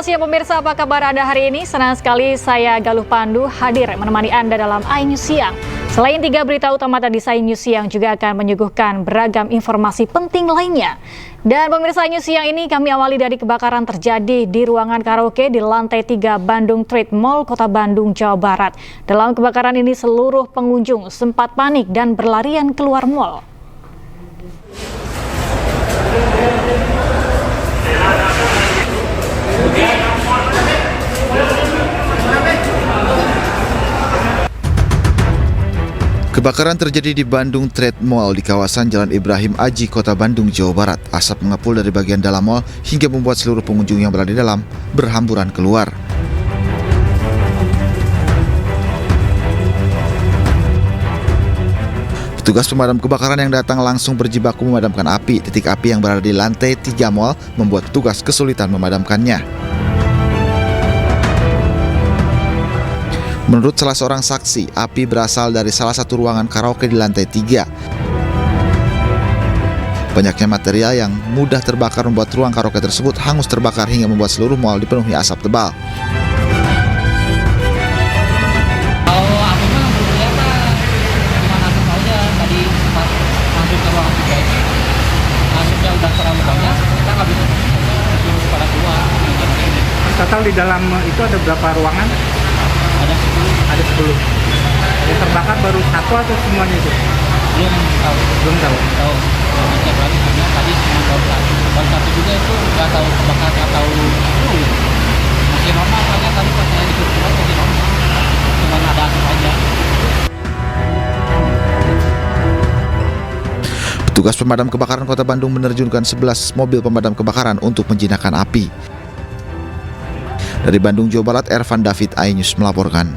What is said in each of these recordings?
Selamat siang pemirsa, apa kabar Anda hari ini? Senang sekali saya Galuh Pandu hadir menemani Anda dalam iNews Siang. Selain 3 berita utama tadi, iNews Siang juga akan menyuguhkan beragam informasi penting lainnya. Dan pemirsa, iNews Siang ini kami awali dari kebakaran terjadi di ruangan karaoke di lantai 3 Bandung Trade Mall, Kota Bandung, Jawa Barat. Dalam kebakaran ini seluruh pengunjung sempat panik dan berlarian keluar mall. Kebakaran terjadi di Bandung Trade Mall di kawasan Jalan Ibrahim Aji, Kota Bandung, Jawa Barat. Asap mengepul dari bagian dalam mall hingga membuat seluruh pengunjung yang berada di dalam berhamburan keluar. Petugas pemadam kebakaran yang datang langsung berjibaku memadamkan api. Titik api yang berada di lantai 3 mall membuat petugas kesulitan memadamkannya. Menurut salah seorang saksi, api berasal dari salah satu ruangan karaoke di lantai 3. Banyaknya material yang mudah terbakar membuat ruang karaoke tersebut hangus terbakar hingga membuat seluruh mall dipenuhi asap tebal. Kalau aku mah berupaya mah cuma asap aja. Tadi pas masuk ke ruangan 3 ini asapnya udah terlalu banyak, kita nggak bisa langsung pada keluar. Total di dalam itu ada berapa ruangan? Ada 10. Ada 10. Yang terbakar baru satu atau semuanya itu? Belum tahu. Belum tahu. Tahu. Cek lagi karena tadi cuma baru satu. Baru satu juga itu nggak tahu kebakar atau masih normal. Soalnya tadi pas saya disuruh keluar masih normal. Cuma ada asap aja. Petugas pemadam kebakaran Kota Bandung menerjunkan 11 mobil pemadam kebakaran untuk menjinakkan api. Dari Bandung, Jawa Barat, Ervan David, iNews melaporkan.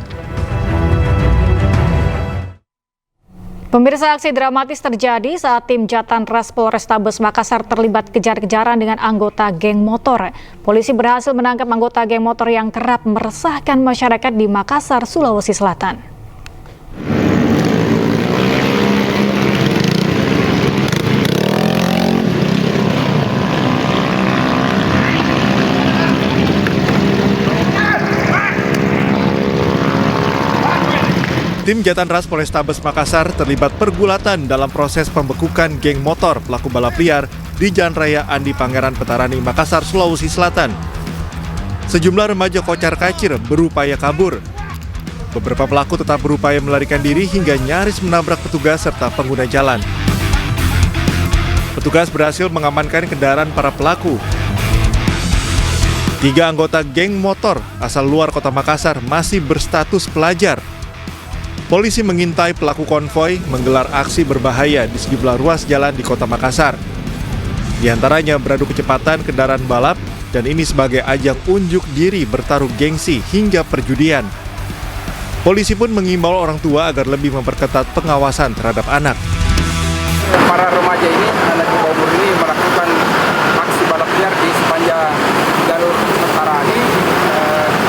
Pemirsa, aksi dramatis terjadi saat tim Jatantras Polrestabes Makassar terlibat kejar-kejaran dengan anggota geng motor. Polisi berhasil menangkap anggota geng motor yang kerap meresahkan masyarakat di Makassar, Sulawesi Selatan. Tim Jatantras Polrestabes Makassar terlibat pergulatan dalam proses pembekukan geng motor pelaku balap liar di Jalan Raya Andi Pangeran Petarani, Makassar, Sulawesi Selatan. Sejumlah remaja kocar-kacir berupaya kabur. Beberapa pelaku tetap berupaya melarikan diri hingga nyaris menabrak petugas serta pengguna jalan. Petugas berhasil mengamankan kendaraan para pelaku. 3 anggota geng motor asal luar kota Makassar masih berstatus pelajar. Polisi mengintai pelaku konvoi menggelar aksi berbahaya di sejumlah ruas jalan di kota Makassar. Di antaranya beradu kecepatan kendaraan balap dan ini sebagai ajang unjuk diri bertaruh gengsi hingga perjudian. Polisi pun mengimbau orang tua agar lebih memperketat pengawasan terhadap anak. Para remaja ini, anak di bawah umur ini melakukan aksi balap liar di sepanjang jalur Petarani,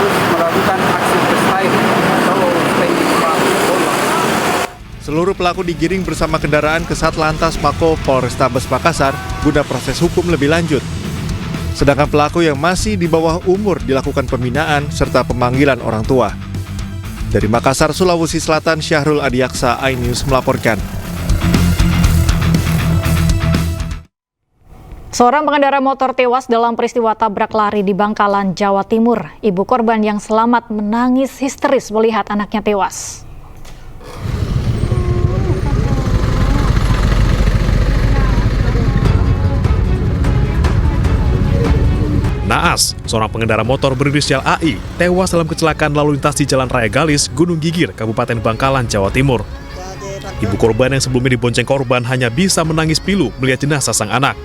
terus melakukan aksi freestyle atau standing pelaku. Seluruh pelaku digiring bersama kendaraan ke Satlantas Mako Polrestabes Makassar guna proses hukum lebih lanjut. Sedangkan pelaku yang masih di bawah umur dilakukan pembinaan serta pemanggilan orang tua. Dari Makassar, Sulawesi Selatan, Syahrul Adiaksa, iNews melaporkan. Seorang pengendara motor tewas dalam peristiwa tabrak lari di Bangkalan, Jawa Timur. Ibu korban yang selamat menangis histeris melihat anaknya tewas. Naas, seorang pengendara motor berinisial AI, tewas dalam kecelakaan lalu lintas di Jalan Raya Galis, Gunung Gigir, Kabupaten Bangkalan, Jawa Timur. Ibu korban yang sebelumnya dibonceng korban hanya bisa menangis pilu melihat jenazah sang anak.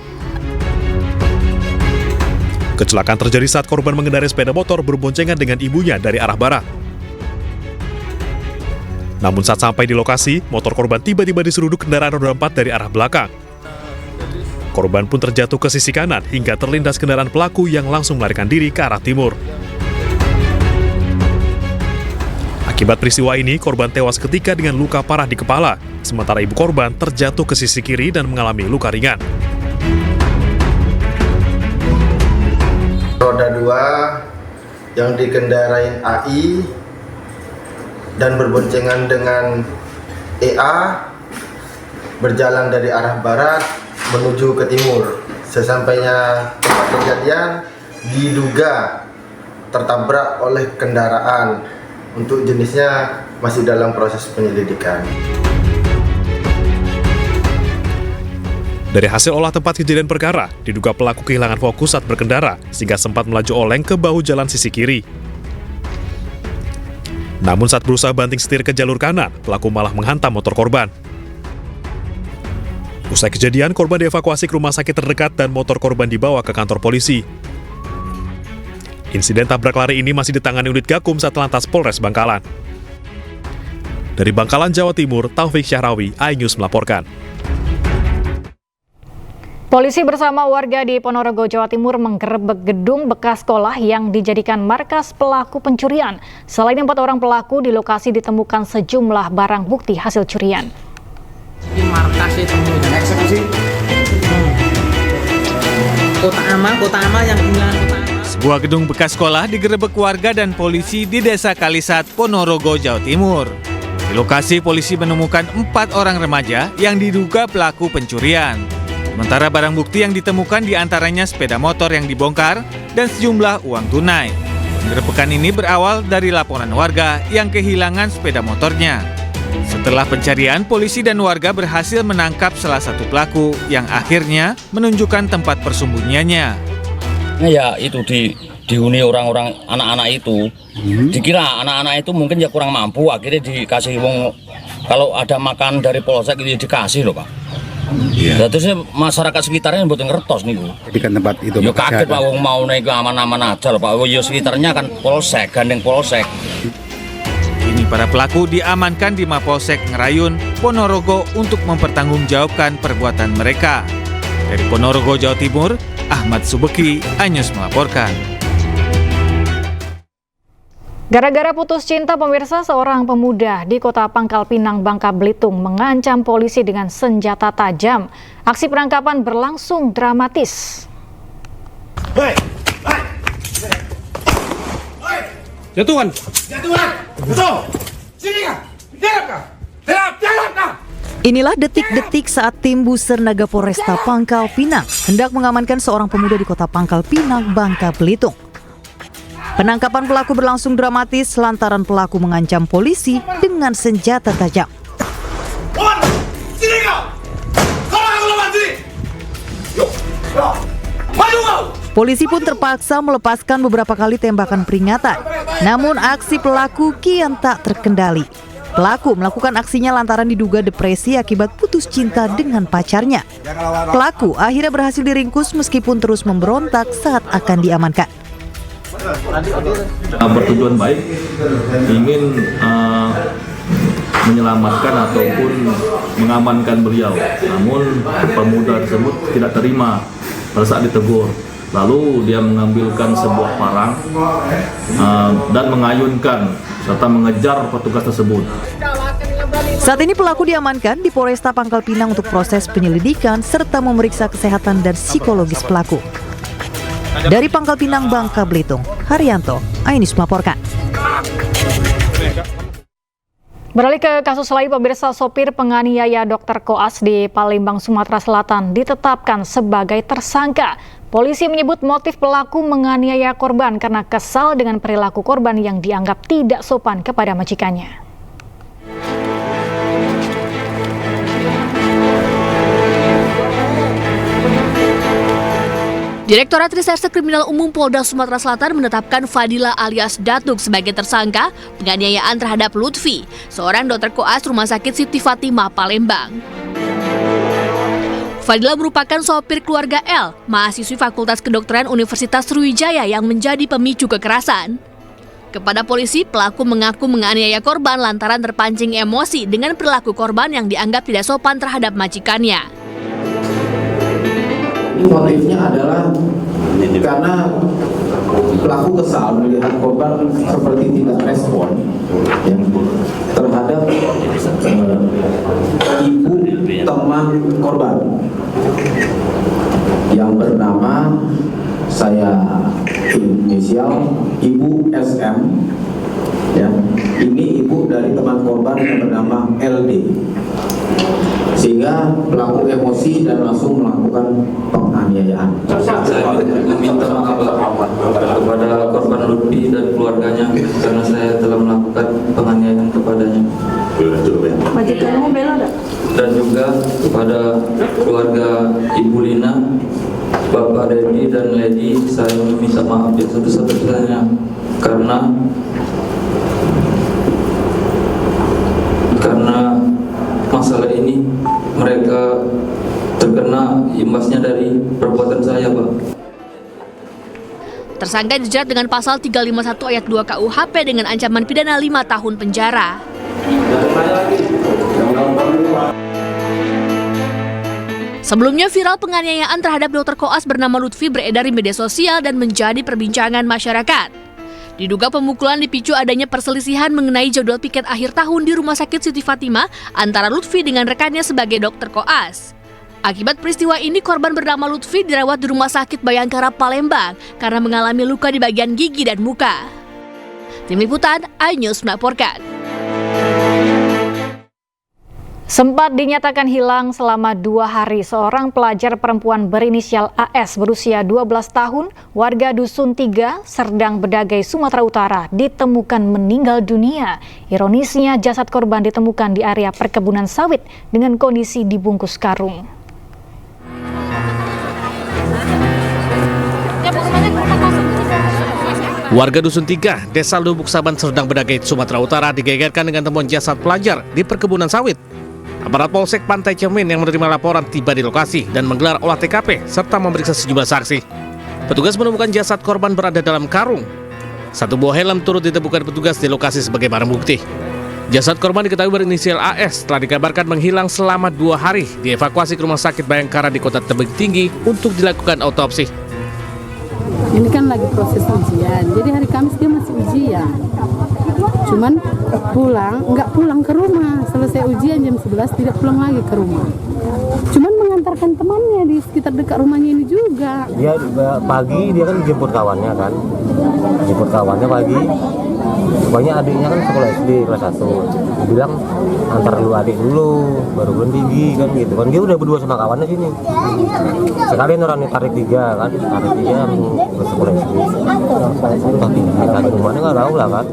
Kecelakaan terjadi saat korban mengendarai sepeda motor berboncengan dengan ibunya dari arah barat. Namun saat sampai di lokasi, motor korban tiba-tiba diseruduk kendaraan roda 4 dari arah belakang. Korban pun terjatuh ke sisi kanan hingga terlindas kendaraan pelaku yang langsung melarikan diri ke arah timur. Akibat peristiwa ini, korban tewas ketika dengan luka parah di kepala, sementara ibu korban terjatuh ke sisi kiri dan mengalami luka ringan. Roda 2 yang dikendarai AI dan berboncengan dengan EA berjalan dari arah barat menuju ke timur. Sesampainya tempat kejadian diduga tertabrak oleh kendaraan. Untuk jenisnya masih dalam proses penyelidikan. Dari hasil olah tempat kejadian perkara, diduga pelaku kehilangan fokus saat berkendara sehingga sempat melaju oleng ke bahu jalan sisi kiri. Namun saat berusaha banting setir ke jalur kanan, pelaku malah menghantam motor korban. Usai kejadian, korban dievakuasi ke rumah sakit terdekat dan motor korban dibawa ke kantor polisi. Insiden tabrak lari ini masih ditangani unit Gakum Satlantas Polres Bangkalan. Dari Bangkalan, Jawa Timur, Taufik Syahrawi, iNews melaporkan. Polisi bersama warga di Ponorogo, Jawa Timur menggerebek gedung bekas sekolah yang dijadikan markas pelaku pencurian. Selain 4 orang pelaku, di lokasi ditemukan sejumlah barang bukti hasil curian. Di markas itu eksekusi. Kota Ama yang hilang. Sebuah gedung bekas sekolah digerebek warga dan polisi di Desa Kalisat, Ponorogo, Jawa Timur. Di lokasi polisi menemukan 4 orang remaja yang diduga pelaku pencurian. Sementara barang bukti yang ditemukan diantaranya sepeda motor yang dibongkar dan sejumlah uang tunai. Penggerebekan ini berawal dari laporan warga yang kehilangan sepeda motornya. Setelah pencarian, polisi dan warga berhasil menangkap salah satu pelaku yang akhirnya menunjukkan tempat persembunyiannya. Ya itu dihuni orang-orang anak-anak itu. Dikira anak-anak itu mungkin ya kurang mampu, akhirnya dikasih wong, kalau ada makan dari polsek itu dikasih loh Pak. Iya. Terus masyarakat sekitarnya buat ngertos nih Bu. Jadi kan tempat itu. Yo kaget Pak, wong mau naik aman-aman aja loh Pak. Yo sekitarnya kan polsek, gandeng polsek. Kini para pelaku diamankan di Mapolsek Ngerayun, Ponorogo untuk mempertanggungjawabkan perbuatan mereka. Dari Ponorogo, Jawa Timur, Ahmad Subeki, iNews melaporkan. Gara-gara putus cinta, pemirsa, seorang pemuda di Kota Pangkal Pinang, Bangka Belitung mengancam polisi dengan senjata tajam. Aksi penangkapan berlangsung dramatis. Jatuhan. Betul. Sini kah? Derap kah? Derap kah? Inilah detik-detik saat tim Buser Naga Polresta Pangkal Pinang hendak mengamankan seorang pemuda di Kota Pangkal Pinang, Bangka Belitung. Penangkapan pelaku berlangsung dramatis lantaran pelaku mengancam polisi dengan senjata tajam. Sini kau! Kau aku lawan sini! Yuk! Maju kau! Polisi pun terpaksa melepaskan beberapa kali tembakan peringatan. Namun aksi pelaku kian tak terkendali. Pelaku melakukan aksinya lantaran diduga depresi akibat putus cinta dengan pacarnya. Pelaku akhirnya berhasil diringkus meskipun terus memberontak saat akan diamankan. Bertujuan baik, ingin menyelamatkan ataupun mengamankan beliau. Namun pemuda tersebut tidak terima pada saat ditegur. Lalu dia mengambilkan sebuah parang dan mengayunkan serta mengejar petugas tersebut. Saat ini pelaku diamankan di Polresta Pangkal Pinang untuk proses penyelidikan serta memeriksa kesehatan dan psikologis pelaku. Dari Pangkal Pinang, Bangka Belitung, Haryanto, iNews melaporkan. Beralih ke kasus lain, pemirsa, sopir penganiaya dokter koas di Palembang, Sumatera Selatan ditetapkan sebagai tersangka. Polisi menyebut motif pelaku menganiaya korban karena kesal dengan perilaku korban yang dianggap tidak sopan kepada majikannya. Direktorat Reserse Kriminal Umum Polda Sumatera Selatan menetapkan Fadila alias Datuk sebagai tersangka penganiayaan terhadap Lutfi, seorang dokter koas Rumah Sakit Siti Fatimah, Palembang. Fadila merupakan sopir keluarga L, mahasiswi Fakultas Kedokteran Universitas Sriwijaya yang menjadi pemicu kekerasan. Kepada polisi, pelaku mengaku menganiaya korban lantaran terpancing emosi dengan perilaku korban yang dianggap tidak sopan terhadap majikannya. Motifnya adalah karena pelaku kesal melihat korban seperti tidak respon terhadap ibu teman korban yang bernama saya inisial Ibu SM. Ya, ini ibu dari teman korban yang bernama LD. Sehingga pelaku emosi dan langsung melakukan penganiayaan. Saya meminta maaf kepada korban Lutfi dan keluarganya karena saya telah melakukan penganiayaan kepadanya. Dan juga kepada keluarga Ibu Lina, Bapak Dedi dan Lady, saya meminta maaf yang satu-satunya karena masalah ini mereka terkena imbasnya dari perbuatan saya, Pak. Tersangka dijerat dengan pasal 351 ayat 2 KUHP dengan ancaman pidana 5 tahun penjara. Sebelumnya viral penganiayaan terhadap dokter koas bernama Lutfi beredar di media sosial dan menjadi perbincangan masyarakat. Diduga pemukulan dipicu adanya perselisihan mengenai jadwal piket akhir tahun di Rumah Sakit Siti Fatimah antara Lutfi dengan rekannya sebagai dokter koas. Akibat peristiwa ini, korban bernama Lutfi dirawat di Rumah Sakit Bayangkara Palembang karena mengalami luka di bagian gigi dan muka. Tim Liputan, iNews melaporkan. Sempat dinyatakan hilang selama 2 hari, seorang pelajar perempuan berinisial AS berusia 12 tahun, warga Dusun 3, Serdang Bedagai, Sumatera Utara, ditemukan meninggal dunia. Ironisnya, jasad korban ditemukan di area perkebunan sawit dengan kondisi dibungkus karung. Warga Dusun 3, Desa Lubuk Saban, Serdang Bedagai, Sumatera Utara digegerkan dengan temuan jasad pelajar di perkebunan sawit. Aparat Polsek Pantai Cermin yang menerima laporan tiba di lokasi dan menggelar olah TKP serta memeriksa sejumlah saksi. Petugas menemukan jasad korban berada dalam karung. 1 buah helm turut ditemukan petugas di lokasi sebagai barang bukti. Jasad korban diketahui berinisial AS telah dikabarkan menghilang selama 2 hari, dievakuasi ke Rumah Sakit Bayangkara di Kota Tebing Tinggi untuk dilakukan autopsi. Ini kan lagi proses ujian, jadi hari Kamis dia masih ujian. Cuman nggak pulang ke rumah, selesai ujian jam 11 tidak pulang lagi ke rumah. Cuman mengantarkan temannya di sekitar dekat rumahnya ini juga. Dia pagi dia kan jemput kawannya kan, pagi. Pokoknya adiknya kan sekolah SD kelas 1. Dia bilang antar lu adik dulu, baru belum tinggi kan gitu kan. Dia udah berdua sama kawannya sini. Sekalian orangnya tarik 3 kan, ke sekolah SD. Tapi kan rumahnya nggak tahu lah kan.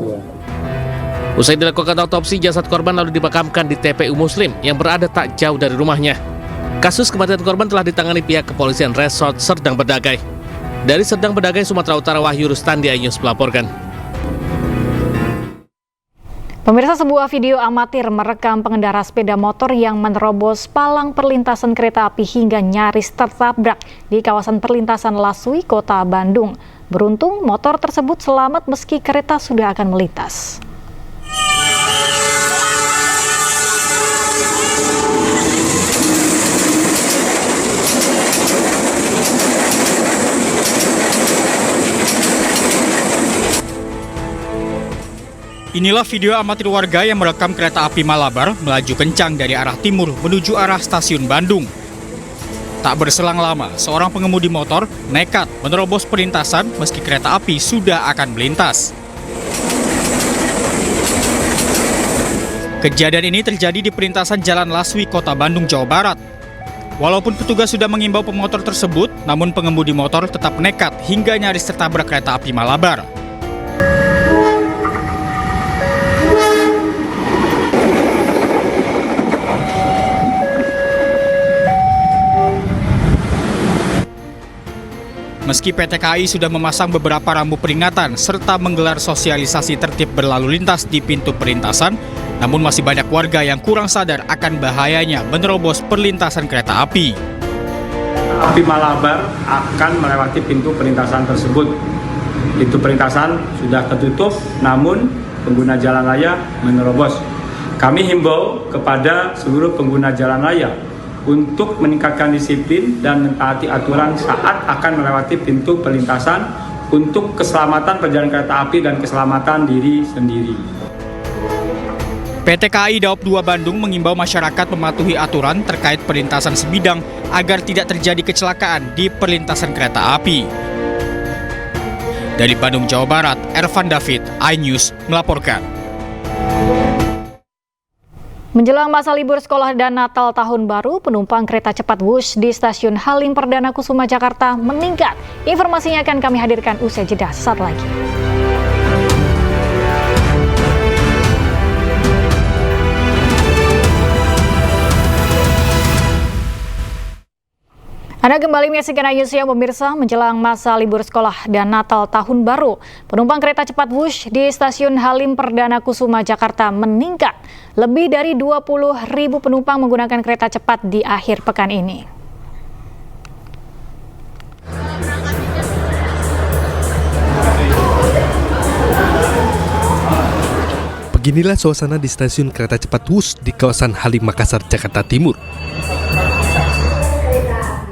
Usai dilakukan autopsi, jasad korban lalu dimakamkan di TPU Muslim yang berada tak jauh dari rumahnya. Kasus kematian korban telah ditangani pihak kepolisian Resort Serdang Bedagai. Dari Serdang Bedagai, Sumatera Utara, Wahyu Rustandi, iNews melaporkan. Pemirsa, sebuah video amatir merekam pengendara sepeda motor yang menerobos palang perlintasan kereta api hingga nyaris tertabrak di kawasan perlintasan Laswi, Kota Bandung. Beruntung, motor tersebut selamat meski kereta sudah akan melintas. Inilah video amatir warga yang merekam kereta api Malabar melaju kencang dari arah timur menuju arah stasiun Bandung. Tak berselang lama, seorang pengemudi motor nekat menerobos perlintasan meski kereta api sudah akan melintas. Kejadian ini terjadi di perlintasan Jalan Laswi, Kota Bandung, Jawa Barat. Walaupun petugas sudah mengimbau pemotor tersebut, namun pengemudi motor tetap nekat hingga nyaris tertabrak kereta api Malabar. Meski PT KAI sudah memasang beberapa rambu peringatan serta menggelar sosialisasi tertib berlalu lintas di pintu perlintasan, namun masih banyak warga yang kurang sadar akan bahayanya menerobos perlintasan kereta api. Api Malabar akan melewati pintu perlintasan tersebut. Pintu perlintasan sudah tertutup, namun pengguna jalan raya menerobos. Kami himbau kepada seluruh pengguna jalan raya untuk meningkatkan disiplin dan mentaati aturan saat akan melewati pintu perlintasan untuk keselamatan perjalanan kereta api dan keselamatan diri sendiri. PT KAI Daop 2 Bandung mengimbau masyarakat mematuhi aturan terkait perlintasan sebidang agar tidak terjadi kecelakaan di perlintasan kereta api. Dari Bandung, Jawa Barat, Ervan David, iNews melaporkan. Menjelang masa libur sekolah dan Natal tahun baru, penumpang kereta cepat Wush di Stasiun Halim Perdana Kusuma Jakarta meningkat. Informasinya akan kami hadirkan usai jeda sesaat lagi. Anda kembali menyaksikan iNews Siang pemirsa, menjelang masa libur sekolah dan Natal tahun baru. Penumpang kereta cepat Wush di Stasiun Halim Perdana Kusuma Jakarta meningkat. Lebih dari 20.000 penumpang menggunakan kereta cepat di akhir pekan ini. Beginilah suasana di stasiun kereta cepat Wush di kawasan Halim Makassar, Jakarta Timur.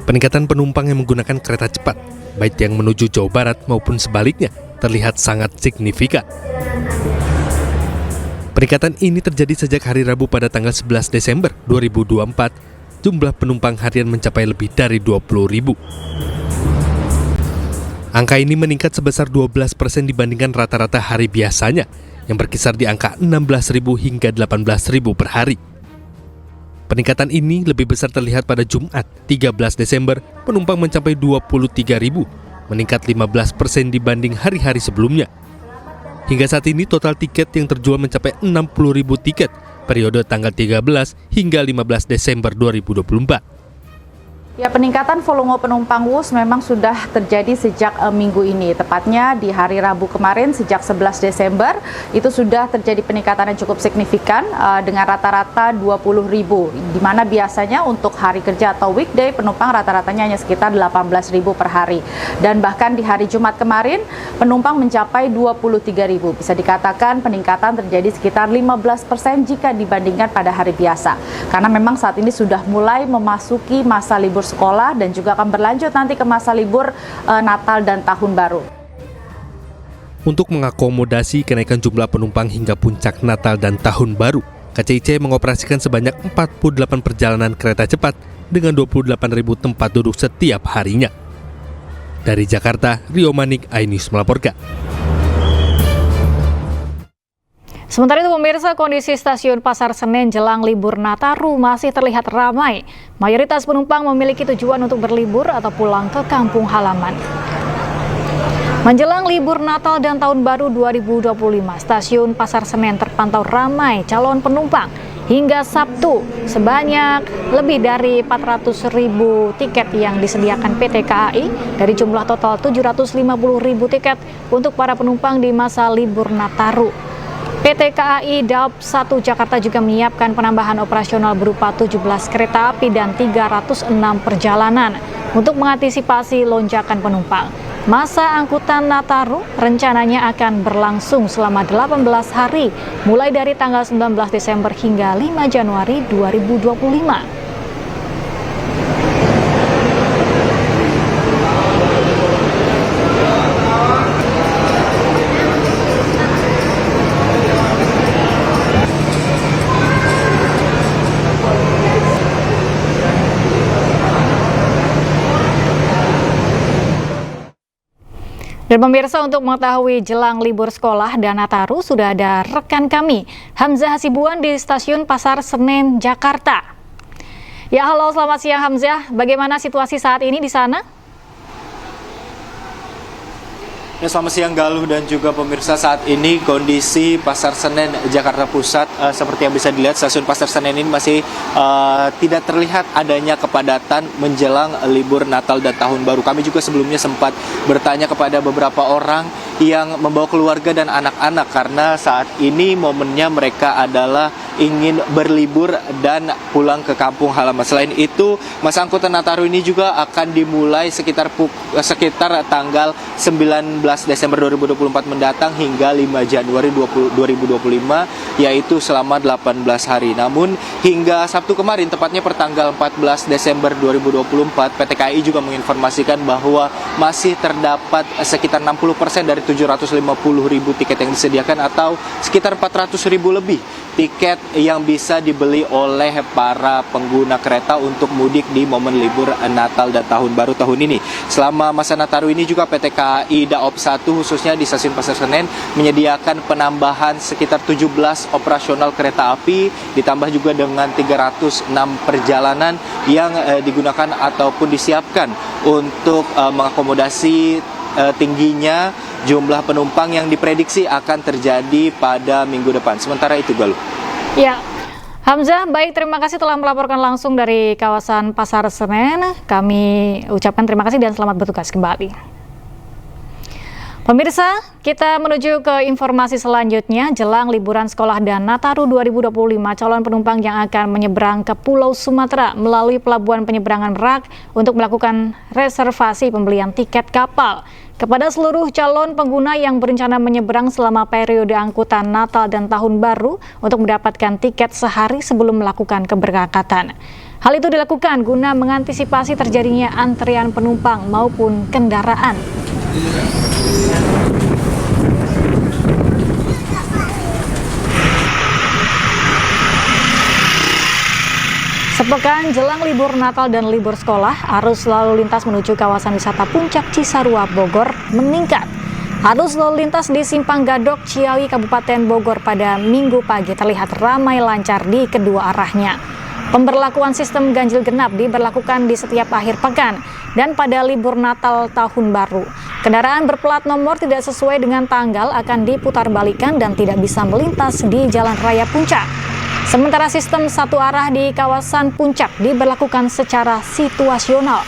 Peningkatan penumpang yang menggunakan kereta cepat, baik yang menuju Jawa Barat maupun sebaliknya, terlihat sangat signifikan. Peningkatan ini terjadi sejak hari Rabu pada tanggal 11 Desember 2024, jumlah penumpang harian mencapai lebih dari 20.000. Angka ini meningkat sebesar 12% dibandingkan rata-rata hari biasanya, yang berkisar di angka 16.000 hingga 18.000 per hari. Peningkatan ini lebih besar terlihat pada Jumat, 13 Desember, penumpang mencapai 23.000, meningkat 15% dibanding hari-hari sebelumnya. Hingga saat ini total tiket yang terjual mencapai 60.000 tiket, periode tanggal 13 hingga 15 Desember 2024. Ya, peningkatan volume penumpang Wush memang sudah terjadi sejak minggu ini. Tepatnya di hari Rabu kemarin sejak 11 Desember itu sudah terjadi peningkatan yang cukup signifikan dengan rata-rata 20.000. Di mana biasanya untuk hari kerja atau weekday penumpang rata-ratanya hanya sekitar 18.000 per hari. Dan bahkan di hari Jumat kemarin penumpang mencapai 23.000. Bisa dikatakan peningkatan terjadi sekitar 15% jika dibandingkan pada hari biasa. Karena memang saat ini sudah mulai memasuki masa libur sekolah dan juga akan berlanjut nanti ke masa libur Natal dan Tahun Baru. Untuk mengakomodasi kenaikan jumlah penumpang hingga puncak Natal dan Tahun Baru, KCIC mengoperasikan sebanyak 48 perjalanan kereta cepat dengan 28.000 tempat duduk setiap harinya. Dari Jakarta, Rio Manik, iNews melaporkan. Sementara itu pemirsa, kondisi stasiun Pasar Senen jelang libur Nataru masih terlihat ramai. Mayoritas penumpang memiliki tujuan untuk berlibur atau pulang ke kampung halaman. Menjelang libur Natal dan Tahun Baru 2025, stasiun Pasar Senen terpantau ramai calon penumpang. Hingga Sabtu, sebanyak lebih dari 400.000 tiket yang disediakan PT KAI dari jumlah total 750.000 tiket untuk para penumpang di masa libur Nataru. PT KAI Daop 1 Jakarta juga menyiapkan penambahan operasional berupa 17 kereta api dan 306 perjalanan untuk mengantisipasi lonjakan penumpang. Masa angkutan Nataru rencananya akan berlangsung selama 18 hari, mulai dari tanggal 19 Desember hingga 5 Januari 2025. Dan pemirsa, untuk mengetahui jelang libur sekolah dan Nataru sudah ada rekan kami, Hamzah Hasibuan di Stasiun Pasar Senen, Jakarta. Ya, halo, selamat siang Hamzah. Bagaimana situasi saat ini di sana? Ya, selamat siang Galuh dan juga pemirsa. Saat ini kondisi Pasar Senen Jakarta Pusat seperti yang bisa dilihat, stasiun Pasar Senen ini masih tidak terlihat adanya kepadatan menjelang libur Natal dan Tahun Baru. Kami juga sebelumnya sempat bertanya kepada beberapa orang yang membawa keluarga dan anak-anak karena saat ini momennya mereka adalah ingin berlibur dan pulang ke kampung halaman. Selain itu, masa angkutan Nataru ini juga akan dimulai sekitar tanggal 19 Desember 2024 mendatang hingga 5 Januari 2025, yaitu selama 18 hari. Namun hingga Sabtu kemarin, tepatnya pertanggal 14 Desember 2024, PT KAI juga menginformasikan bahwa masih terdapat sekitar 60% dari 750.000 tiket yang disediakan atau sekitar 400.000 lebih tiket yang bisa dibeli oleh para pengguna kereta untuk mudik di momen libur Natal dan Tahun Baru tahun ini. Selama masa Nataru ini juga PT KAI Daop 1 khususnya di Stasiun Pasar Senen menyediakan penambahan sekitar 17 operasional kereta api, ditambah juga dengan 306 perjalanan yang digunakan ataupun disiapkan untuk mengakomodasi tingginya jumlah penumpang yang diprediksi akan terjadi pada minggu depan. Sementara itu, Galuh. Ya, Hamzah, baik, terima kasih telah melaporkan langsung dari kawasan Pasar Senen. Kami ucapkan terima kasih dan selamat bertugas kembali. Pemirsa, kita menuju ke informasi selanjutnya. Jelang liburan sekolah dan Nataru 2025, calon penumpang yang akan menyeberang ke Pulau Sumatera melalui Pelabuhan Penyeberangan Merak untuk melakukan reservasi pembelian tiket kapal. Kepada seluruh calon pengguna yang berencana menyeberang selama periode angkutan Natal dan Tahun Baru untuk mendapatkan tiket sehari sebelum melakukan keberangkatan. Hal itu dilakukan guna mengantisipasi terjadinya antrian penumpang maupun kendaraan. Sepekan jelang libur Natal dan libur sekolah, arus lalu lintas menuju kawasan wisata Puncak Cisarua, Bogor meningkat. Arus lalu lintas di Simpang Gadok, Ciawi, Kabupaten Bogor pada Minggu pagi terlihat ramai lancar di kedua arahnya. Pemberlakuan sistem ganjil genap diberlakukan di setiap akhir pekan dan pada libur Natal Tahun Baru. Kendaraan berplat nomor tidak sesuai dengan tanggal akan diputarbalikkan dan tidak bisa melintas di Jalan Raya Puncak. Sementara sistem satu arah di kawasan Puncak diberlakukan secara situasional.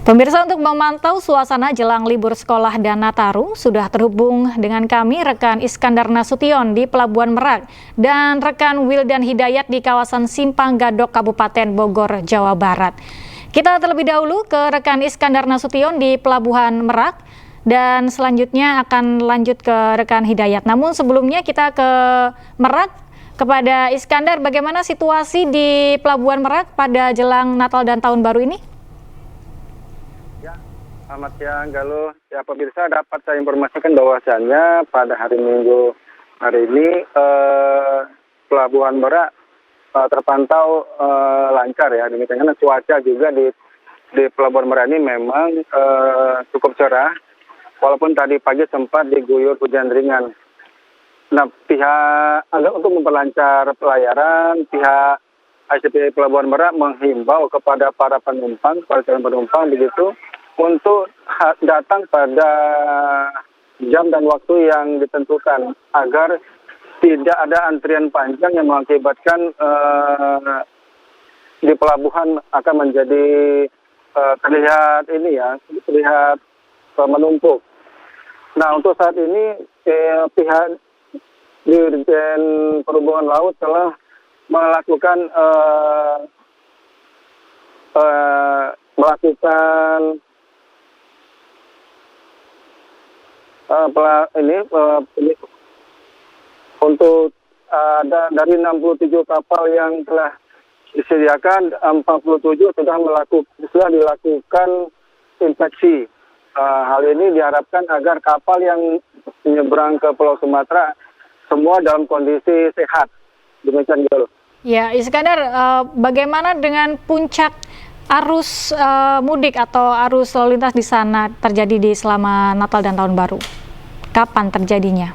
Pemirsa, untuk memantau suasana jelang libur sekolah dan Nataru, sudah terhubung dengan kami rekan Iskandar Nasution di Pelabuhan Merak dan rekan Wildan Hidayat di kawasan Simpang Gadok, Kabupaten Bogor, Jawa Barat. Kita terlebih dahulu ke rekan Iskandar Nasution di Pelabuhan Merak dan selanjutnya akan lanjut ke rekan Hidayat. Namun sebelumnya kita ke Merak, kepada Iskandar, bagaimana situasi di Pelabuhan Merak pada jelang Natal dan Tahun Baru ini? Selamat siang, Galuh. Ya, pemirsa, dapat saya informasikan bahwasannya pada hari Minggu hari ini Pelabuhan Merak terpantau lancar ya. Demikian karena cuaca juga di Pelabuhan Merak ini memang cukup cerah, walaupun tadi pagi sempat diguyur hujan ringan. Nah, untuk memperlancar pelayaran, pihak ACP Pelabuhan Merak menghimbau kepada para penumpang, para calon penumpang begitu, untuk datang pada jam dan waktu yang ditentukan agar tidak ada antrian panjang yang mengakibatkan di pelabuhan akan menjadi terlihat menumpuk. Nah, untuk saat ini pihak Dirjen Perhubungan Laut telah melakukan untuk ada dari 67 kapal yang telah disediakan, 47 sudah dilakukan inspeksi. Hal ini diharapkan agar kapal yang menyeberang ke Pulau Sumatera semua dalam kondisi sehat. Demikian dulu. Ya, Iskandar, bagaimana dengan puncak arus mudik atau arus lalu lintas di sana terjadi di selama Natal dan Tahun Baru? Kapan terjadinya?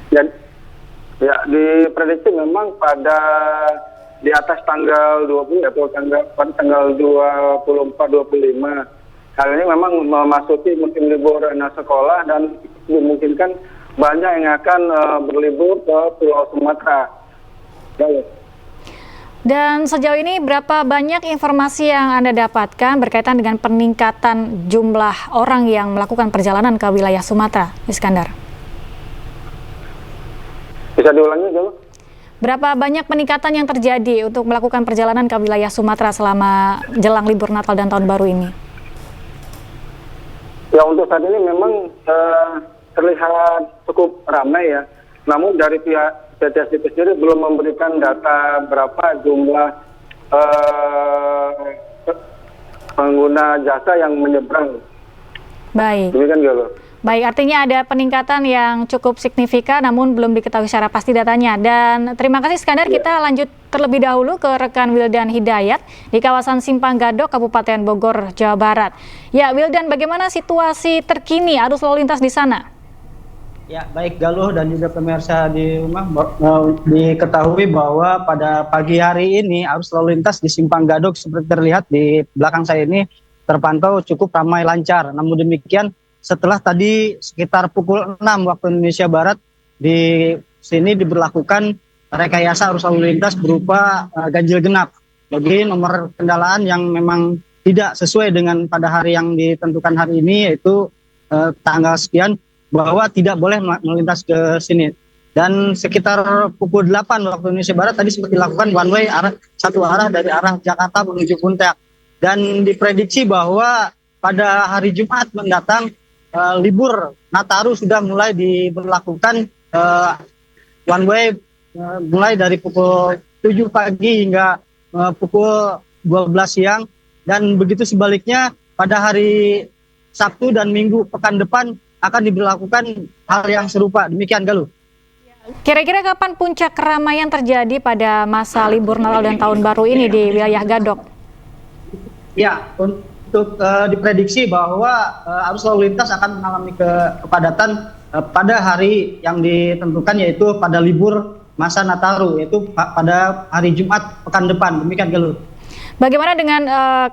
Ya, diprediksi memang di atas tanggal 20 atau tanggal 24-25. Hal ini memang memasuki musim libur sekolah dan dimungkinkan banyak yang akan berlibur ke Pulau Sumatera. Dan sejauh ini berapa banyak informasi yang Anda dapatkan berkaitan dengan peningkatan jumlah orang yang melakukan perjalanan ke wilayah Sumatera, Iskandar? Bisa diulangi dulu? Berapa banyak peningkatan yang terjadi untuk melakukan perjalanan ke wilayah Sumatera selama jelang libur Natal dan Tahun Baru ini? Ya, untuk saat ini memang terlihat cukup ramai ya. Namun dari pihak PT ACP sendiri belum memberikan data berapa jumlah pengguna jasa yang menyeberang. Baik. Demikian Galuh. Baik, artinya ada peningkatan yang cukup signifikan namun belum diketahui secara pasti datanya. Dan terima kasih Iskandar, kita lanjut terlebih dahulu ke rekan Wildan Hidayat di kawasan Simpang Gadok, Kabupaten Bogor, Jawa Barat. Ya, Wildan, bagaimana situasi terkini arus lalu lintas di sana? Ya, baik Galuh dan juga pemirsa di rumah, diketahui bahwa pada pagi hari ini arus lalu lintas di Simpang Gadok seperti terlihat di belakang saya ini terpantau cukup ramai lancar. Namun demikian, setelah tadi sekitar pukul 6 waktu Indonesia Barat di sini diberlakukan rekayasa arus lalu lintas berupa ganjil genap bagi nomor kendaraan yang memang tidak sesuai dengan pada hari yang ditentukan hari ini, yaitu tanggal sekian, bahwa tidak boleh melintas ke sini. Dan sekitar pukul 8 waktu Indonesia Barat tadi sempat dilakukan one way satu arah dari arah Jakarta menuju Puncak. Dan diprediksi bahwa pada hari Jumat mendatang libur Nataru sudah mulai diberlakukan one way mulai dari pukul 7 pagi hingga pukul 12 siang, dan begitu sebaliknya pada hari Sabtu dan Minggu pekan depan akan diberlakukan hal yang serupa. Demikian Galuh. Kira-kira kapan puncak keramaian terjadi pada masa libur Natal dan Tahun Baru ini di wilayah Gadok? Ya, untuk diprediksi bahwa arus lalu lintas akan mengalami kepadatan pada hari yang ditentukan, yaitu pada libur masa Nataru, yaitu pada hari Jumat pekan depan. Demikian Galuh. Bagaimana dengan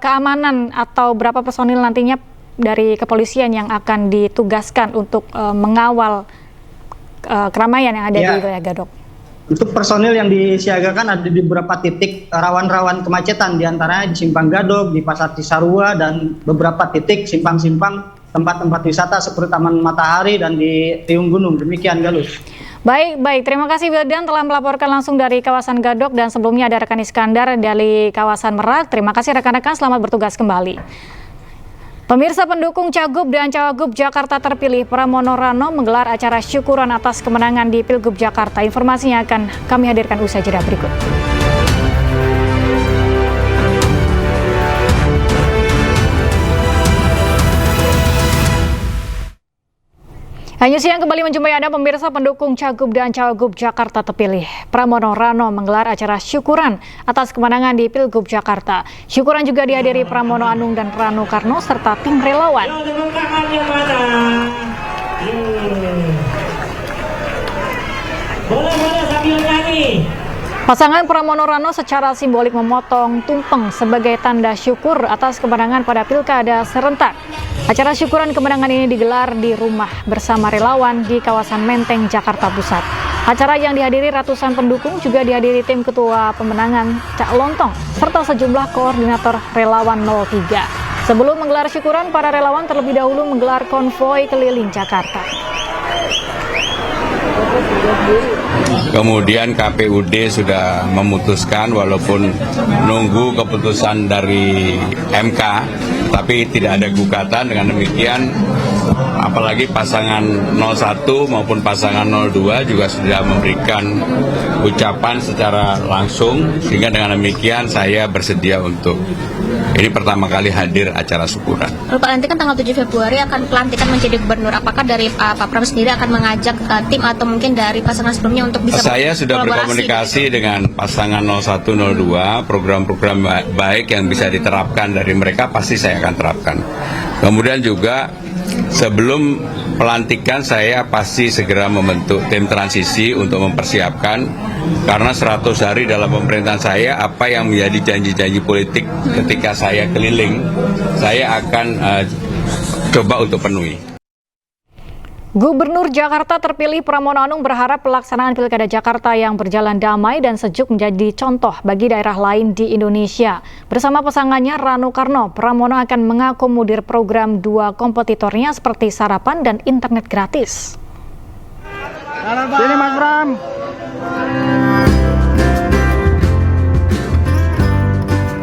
keamanan atau berapa personil nantinya dari kepolisian yang akan ditugaskan untuk mengawal keramaian yang ada di wilayah Gadok? Untuk personil yang disiagakan ada di beberapa titik rawan-rawan kemacetan, diantaranya di Simpang Gadok, di Pasar Cisarua, dan beberapa titik simpang-simpang tempat-tempat wisata seperti Taman Matahari dan di Tiung Gunung. Demikian Galuh. Baik. Terima kasih Wildan telah melaporkan langsung dari kawasan Gadok, dan sebelumnya ada rekan Iskandar dari kawasan Merak. Terima kasih rekan-rekan, selamat bertugas kembali. Pemirsa, pendukung Cagup dan Cawagup Jakarta terpilih Pramono Rano menggelar acara syukuran atas kemenangan di Pilgub Jakarta. Informasinya akan kami hadirkan usai jeda berikut. Hanya siang kembali menjumpai Anda pemirsa. Pendukung Cagup dan Cawagup Jakarta terpilih Pramono Rano menggelar acara syukuran atas kemenangan di Pilgub Jakarta. Syukuran juga dihadiri Pramono Anung dan Rano Karno serta tim relawan. Boleh sambil nyanyi. Pasangan Pramono Rano secara simbolik memotong tumpeng sebagai tanda syukur atas kemenangan pada Pilkada serentak. Acara syukuran kemenangan ini digelar di rumah bersama relawan di kawasan Menteng, Jakarta Pusat. Acara yang dihadiri ratusan pendukung juga dihadiri tim ketua pemenangan Cak Lontong serta sejumlah koordinator relawan 03. Sebelum menggelar syukuran, para relawan terlebih dahulu menggelar konvoi keliling Jakarta. Kemudian KPUD sudah memutuskan, walaupun nunggu keputusan dari MK, tapi tidak ada gugatan. Dengan demikian, apalagi pasangan 01 maupun pasangan 02 juga sudah memberikan ucapan secara langsung, sehingga dengan demikian saya bersedia untuk ini pertama kali hadir acara syukuran. Pak, nanti kan tanggal 7 Februari akan pelantikan menjadi gubernur. Apakah dari Pak Pram sendiri akan mengajak tim atau mungkin dari pasangan sebelumnya untuk bisa Saya sudah berkomunikasi dengan pasangan 01-02, program-program baik yang bisa diterapkan dari mereka pasti saya akan terapkan. Kemudian juga sebelum pelantikan saya pasti segera membentuk tim transisi untuk mempersiapkan, karena 100 hari dalam pemerintahan saya, apa yang menjadi janji-janji politik ketika saya keliling, saya akan coba untuk penuhi. Gubernur Jakarta terpilih Pramono Anung berharap pelaksanaan Pilkada Jakarta yang berjalan damai dan sejuk menjadi contoh bagi daerah lain di Indonesia. Bersama pasangannya Rano Karno, Pramono akan mengakomodir program dua kompetitornya seperti sarapan dan internet gratis. Sini Mas Pram.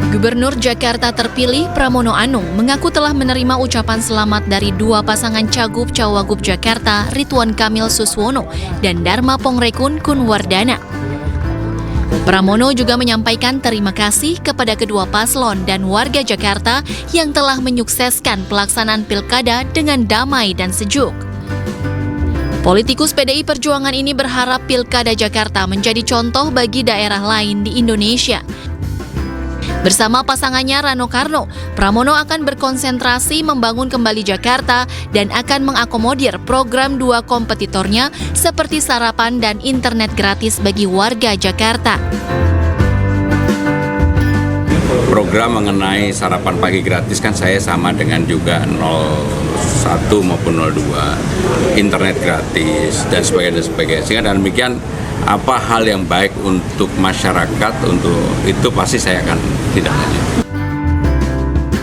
Gubernur Jakarta terpilih Pramono Anung mengaku telah menerima ucapan selamat dari dua pasangan Cagup Cawagup Jakarta, Ridwan Kamil Suswono dan Dharma Pongrekun Kunwardana. Pramono juga menyampaikan terima kasih kepada kedua paslon dan warga Jakarta yang telah menyukseskan pelaksanaan pilkada dengan damai dan sejuk. Politikus PDI Perjuangan ini berharap pilkada Jakarta menjadi contoh bagi daerah lain di Indonesia. Bersama pasangannya Rano Karno, Pramono akan berkonsentrasi membangun kembali Jakarta dan akan mengakomodir program dua kompetitornya seperti sarapan dan internet gratis bagi warga Jakarta. Program mengenai sarapan pagi gratis kan saya sama dengan juga 01 maupun 02, internet gratis dan sebagainya. Sehingga dengan demikian apa hal yang baik untuk masyarakat, untuk itu pasti saya akan tidak lanjut.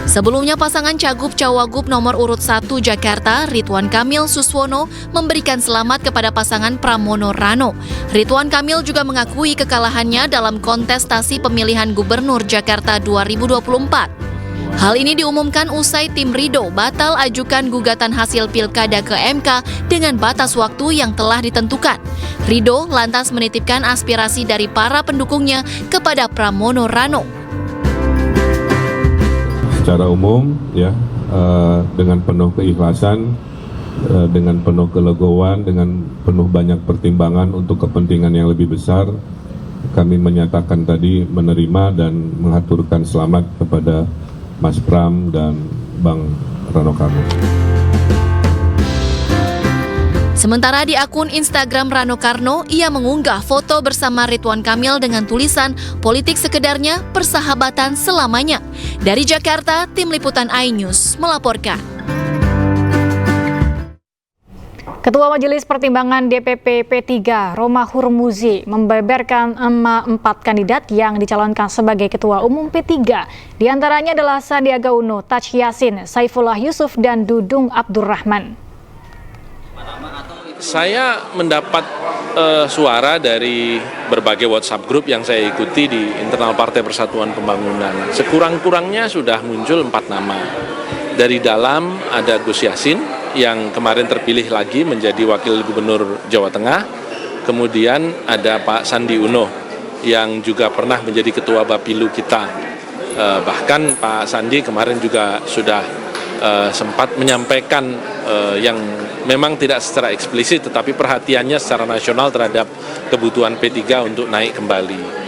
Sebelumnya pasangan Cagup-Cawagup nomor urut 1 Jakarta, Ridwan Kamil Suswono, memberikan selamat kepada pasangan Pramono Rano. Ridwan Kamil juga mengakui kekalahannya dalam kontestasi pemilihan Gubernur Jakarta 2024. Hal ini diumumkan usai tim Ridho batal ajukan gugatan hasil pilkada ke MK dengan batas waktu yang telah ditentukan. Ridho lantas menitipkan aspirasi dari para pendukungnya kepada Pramono Rano. Secara umum ya, dengan penuh keikhlasan, dengan penuh kelegoan, dengan penuh banyak pertimbangan untuk kepentingan yang lebih besar, kami menyatakan tadi menerima dan mengaturkan selamat kepada Mas Pram dan Bang Rano Karno. Sementara di akun Instagram Rano Karno, ia mengunggah foto bersama Ridwan Kamil dengan tulisan "Politik sekedarnya, persahabatan selamanya". Dari Jakarta, Tim Liputan iNews melaporkan. Ketua Majelis Pertimbangan DPP P3, Roma Hurmuzi, membeberkan 4 kandidat yang dicalonkan sebagai Ketua Umum P3. Di antaranya adalah Sandiaga Uno, Taj Yassin, Saifullah Yusuf, dan Dudung Abdurrahman. Saya mendapat suara dari berbagai WhatsApp grup yang saya ikuti di internal Partai Persatuan Pembangunan. Sekurang-kurangnya sudah muncul 4 nama. Dari dalam ada Gus Yassin yang kemarin terpilih lagi menjadi Wakil Gubernur Jawa Tengah. Kemudian ada Pak Sandi Uno yang juga pernah menjadi Ketua Bapilu kita. Bahkan Pak Sandi kemarin juga sudah sempat menyampaikan yang memang tidak secara eksplisit tetapi perhatiannya secara nasional terhadap kebutuhan P3 untuk naik kembali.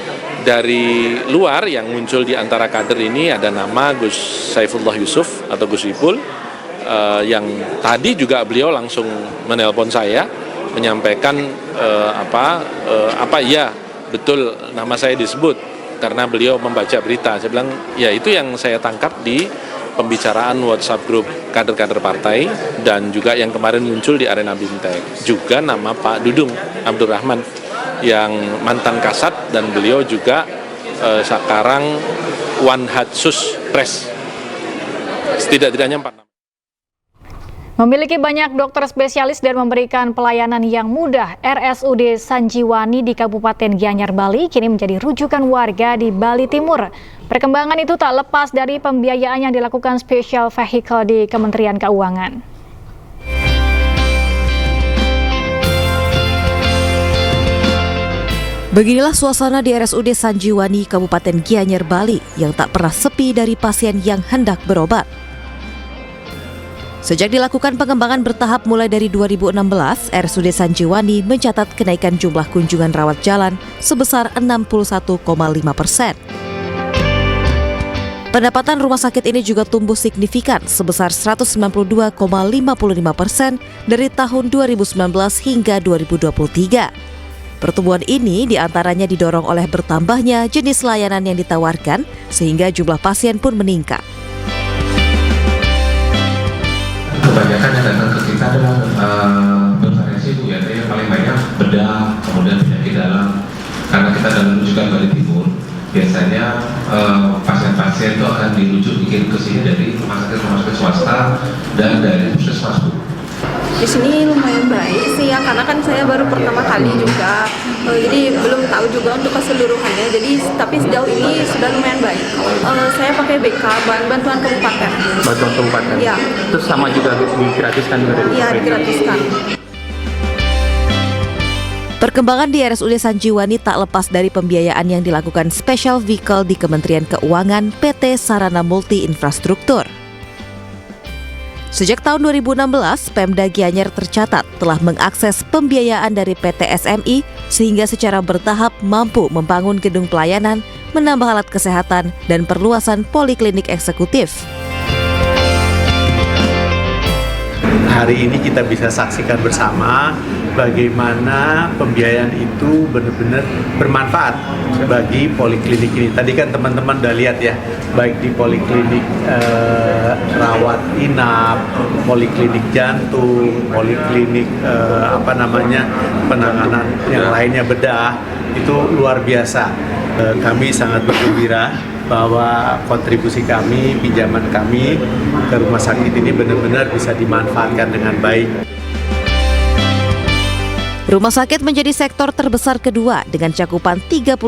Dari luar yang muncul di antara kader ini ada nama Gus Saifullah Yusuf atau Gus Ipul yang tadi juga beliau langsung menelpon saya menyampaikan apa iya betul nama saya disebut karena beliau membaca berita. Saya bilang ya itu yang saya tangkap di pembicaraan WhatsApp grup kader-kader partai dan juga yang kemarin muncul di arena Bimtek. Juga nama Pak Dudung Abdurrahman yang mantan Kasat dan beliau juga sekarang Wanhatsus Press. Setidak-tidaknya 4 nama. Memiliki banyak dokter spesialis dan memberikan pelayanan yang mudah, RSUD Sanjiwani di Kabupaten Gianyar, Bali kini menjadi rujukan warga di Bali Timur. Perkembangan itu tak lepas dari pembiayaan yang dilakukan Special Vehicle di Kementerian Keuangan. Beginilah suasana di RSUD Sanjiwani, Kabupaten Gianyar, Bali yang tak pernah sepi dari pasien yang hendak berobat. Sejak dilakukan pengembangan bertahap mulai dari 2016, RSUD Sanjiwani mencatat kenaikan jumlah kunjungan rawat jalan sebesar 61,5%. Pendapatan rumah sakit ini juga tumbuh signifikan sebesar 192,55% dari tahun 2019 hingga 2023. Pertumbuhan ini diantaranya didorong oleh bertambahnya jenis layanan yang ditawarkan sehingga jumlah pasien pun meningkat. Kebanyakan yang datang ke kita adalah bervariasi Bu ya, yang paling banyak bedah, kemudian penyakit dalam. Karena kita dalam rujukan Bali Timur, biasanya pasien-pasien itu akan dirujuk bikin ke sini dari rumah sakit swasta dan dari puskesmas Bu. Di sini lumayan baik sih ya, karena kan saya baru pertama kali juga, jadi belum tahu juga untuk keseluruhannya. Tapi sejauh ini sudah lumayan baik. Saya pakai BK, bantuan kabupaten. Bantuan kabupaten. Ya. Itu sama juga digratiskan juga dari Iya, digratiskan. Perkembangan di RSUD Sanjiwani tak lepas dari pembiayaan yang dilakukan Special Vehicle di Kementerian Keuangan PT Sarana Multi Infrastruktur. Sejak tahun 2016, Pemda Gianyar tercatat telah mengakses pembiayaan dari PT SMI sehingga secara bertahap mampu membangun gedung pelayanan, menambah alat kesehatan, dan perluasan poliklinik eksekutif. Hari ini kita bisa saksikan bersama bagaimana pembiayaan itu benar-benar bermanfaat bagi poliklinik ini. Tadi kan teman-teman udah lihat ya, baik di poliklinik rawat inap, poliklinik jantung, poliklinik penanganan yang lainnya bedah, itu luar biasa. Kami sangat bergembira bahwa kontribusi kami, pinjaman kami ke rumah sakit ini benar-benar bisa dimanfaatkan dengan baik. Rumah sakit menjadi sektor terbesar kedua dengan cakupan 37%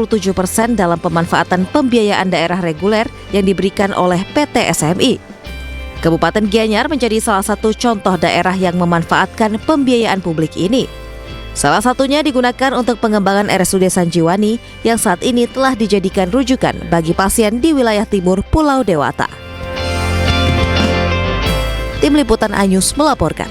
dalam pemanfaatan pembiayaan daerah reguler yang diberikan oleh PT SMI. Kabupaten Gianyar menjadi salah satu contoh daerah yang memanfaatkan pembiayaan publik ini. Salah satunya digunakan untuk pengembangan RSUD Sanjiwani yang saat ini telah dijadikan rujukan bagi pasien di wilayah timur Pulau Dewata. Tim Liputan iNews melaporkan.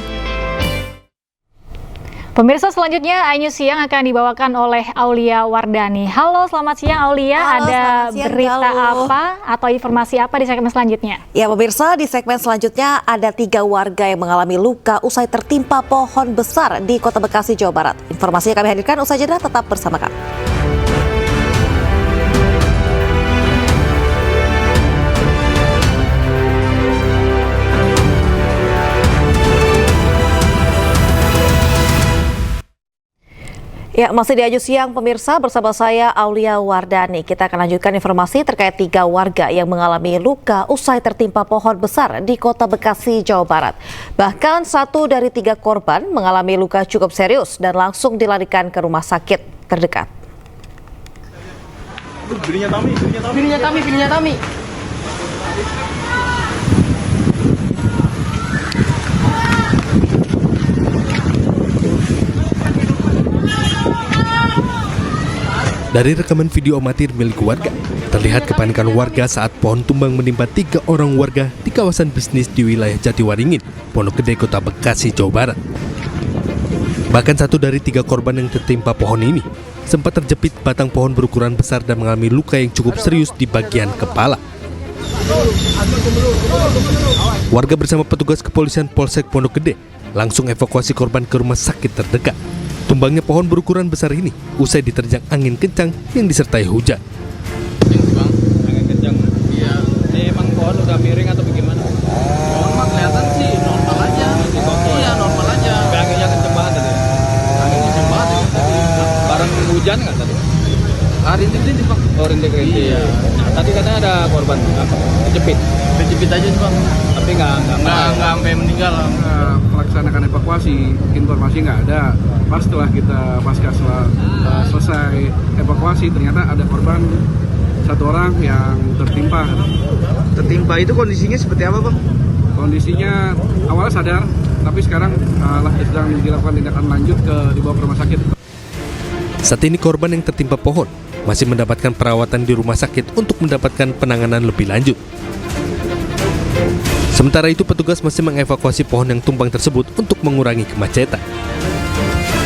Pemirsa, selanjutnya iNews Siang akan dibawakan oleh Aulia Wardani. Halo, selamat siang Aulia. Halo, ada siang, berita Galuh. apa atau informasi apa di segmen selanjutnya? Ya pemirsa, di segmen selanjutnya ada 3 warga yang mengalami luka usai tertimpa pohon besar di Kota Bekasi, Jawa Barat. Informasinya kami hadirkan usai jeda, tetap bersama kami. Ya, masih di iNews Siang pemirsa, bersama saya Aulia Wardani. Kita akan lanjutkan informasi terkait 3 warga yang mengalami luka usai tertimpa pohon besar di Kota Bekasi, Jawa Barat. Bahkan 1 dari 3 korban mengalami luka cukup serius dan langsung dilarikan ke rumah sakit terdekat. Bininya Tami. Dari rekaman video amatir milik warga, terlihat kepanikan warga saat pohon tumbang menimpa 3 orang warga di kawasan bisnis di wilayah Jatiwaringin, Pondok Gede, Kota Bekasi, Jawa Barat. Bahkan 1 dari 3 korban yang tertimpa pohon ini sempat terjepit batang pohon berukuran besar dan mengalami luka yang cukup serius di bagian kepala. Warga bersama petugas kepolisian Polsek Pondok Gede langsung evakuasi korban ke rumah sakit terdekat. Tumbangnya pohon berukuran besar ini usai diterjang angin kencang yang disertai hujan. Angin kencang. Iya. Ini emang pohon udah miring atau bagaimana? Pohon mah kelihatan sih normal aja. Iya, normal aja. Anginnya kencang banget tadi. Angin kencang banget tadi. Barang hujan nggak tadi? Rintik-rintik Bang. Oh, rintik-rintik. Iya. Nah, tadi katanya ada korban kejepit. Kejepit aja sih Bang. Tapi nggak sampai meninggal. Melaksanakan evakuasi, informasi nggak ada. Pas setelah kita selesai evakuasi, ternyata ada korban 1 orang yang tertimpa. Tertimpa itu kondisinya seperti apa Bang? Kondisinya awalnya sadar, tapi sekarang sedang dilakukan tindakan lanjut dibawa ke rumah sakit. Saat ini korban yang tertimpa pohon masih mendapatkan perawatan di rumah sakit untuk mendapatkan penanganan lebih lanjut. Sementara itu petugas masih mengevakuasi pohon yang tumbang tersebut untuk mengurangi kemacetan.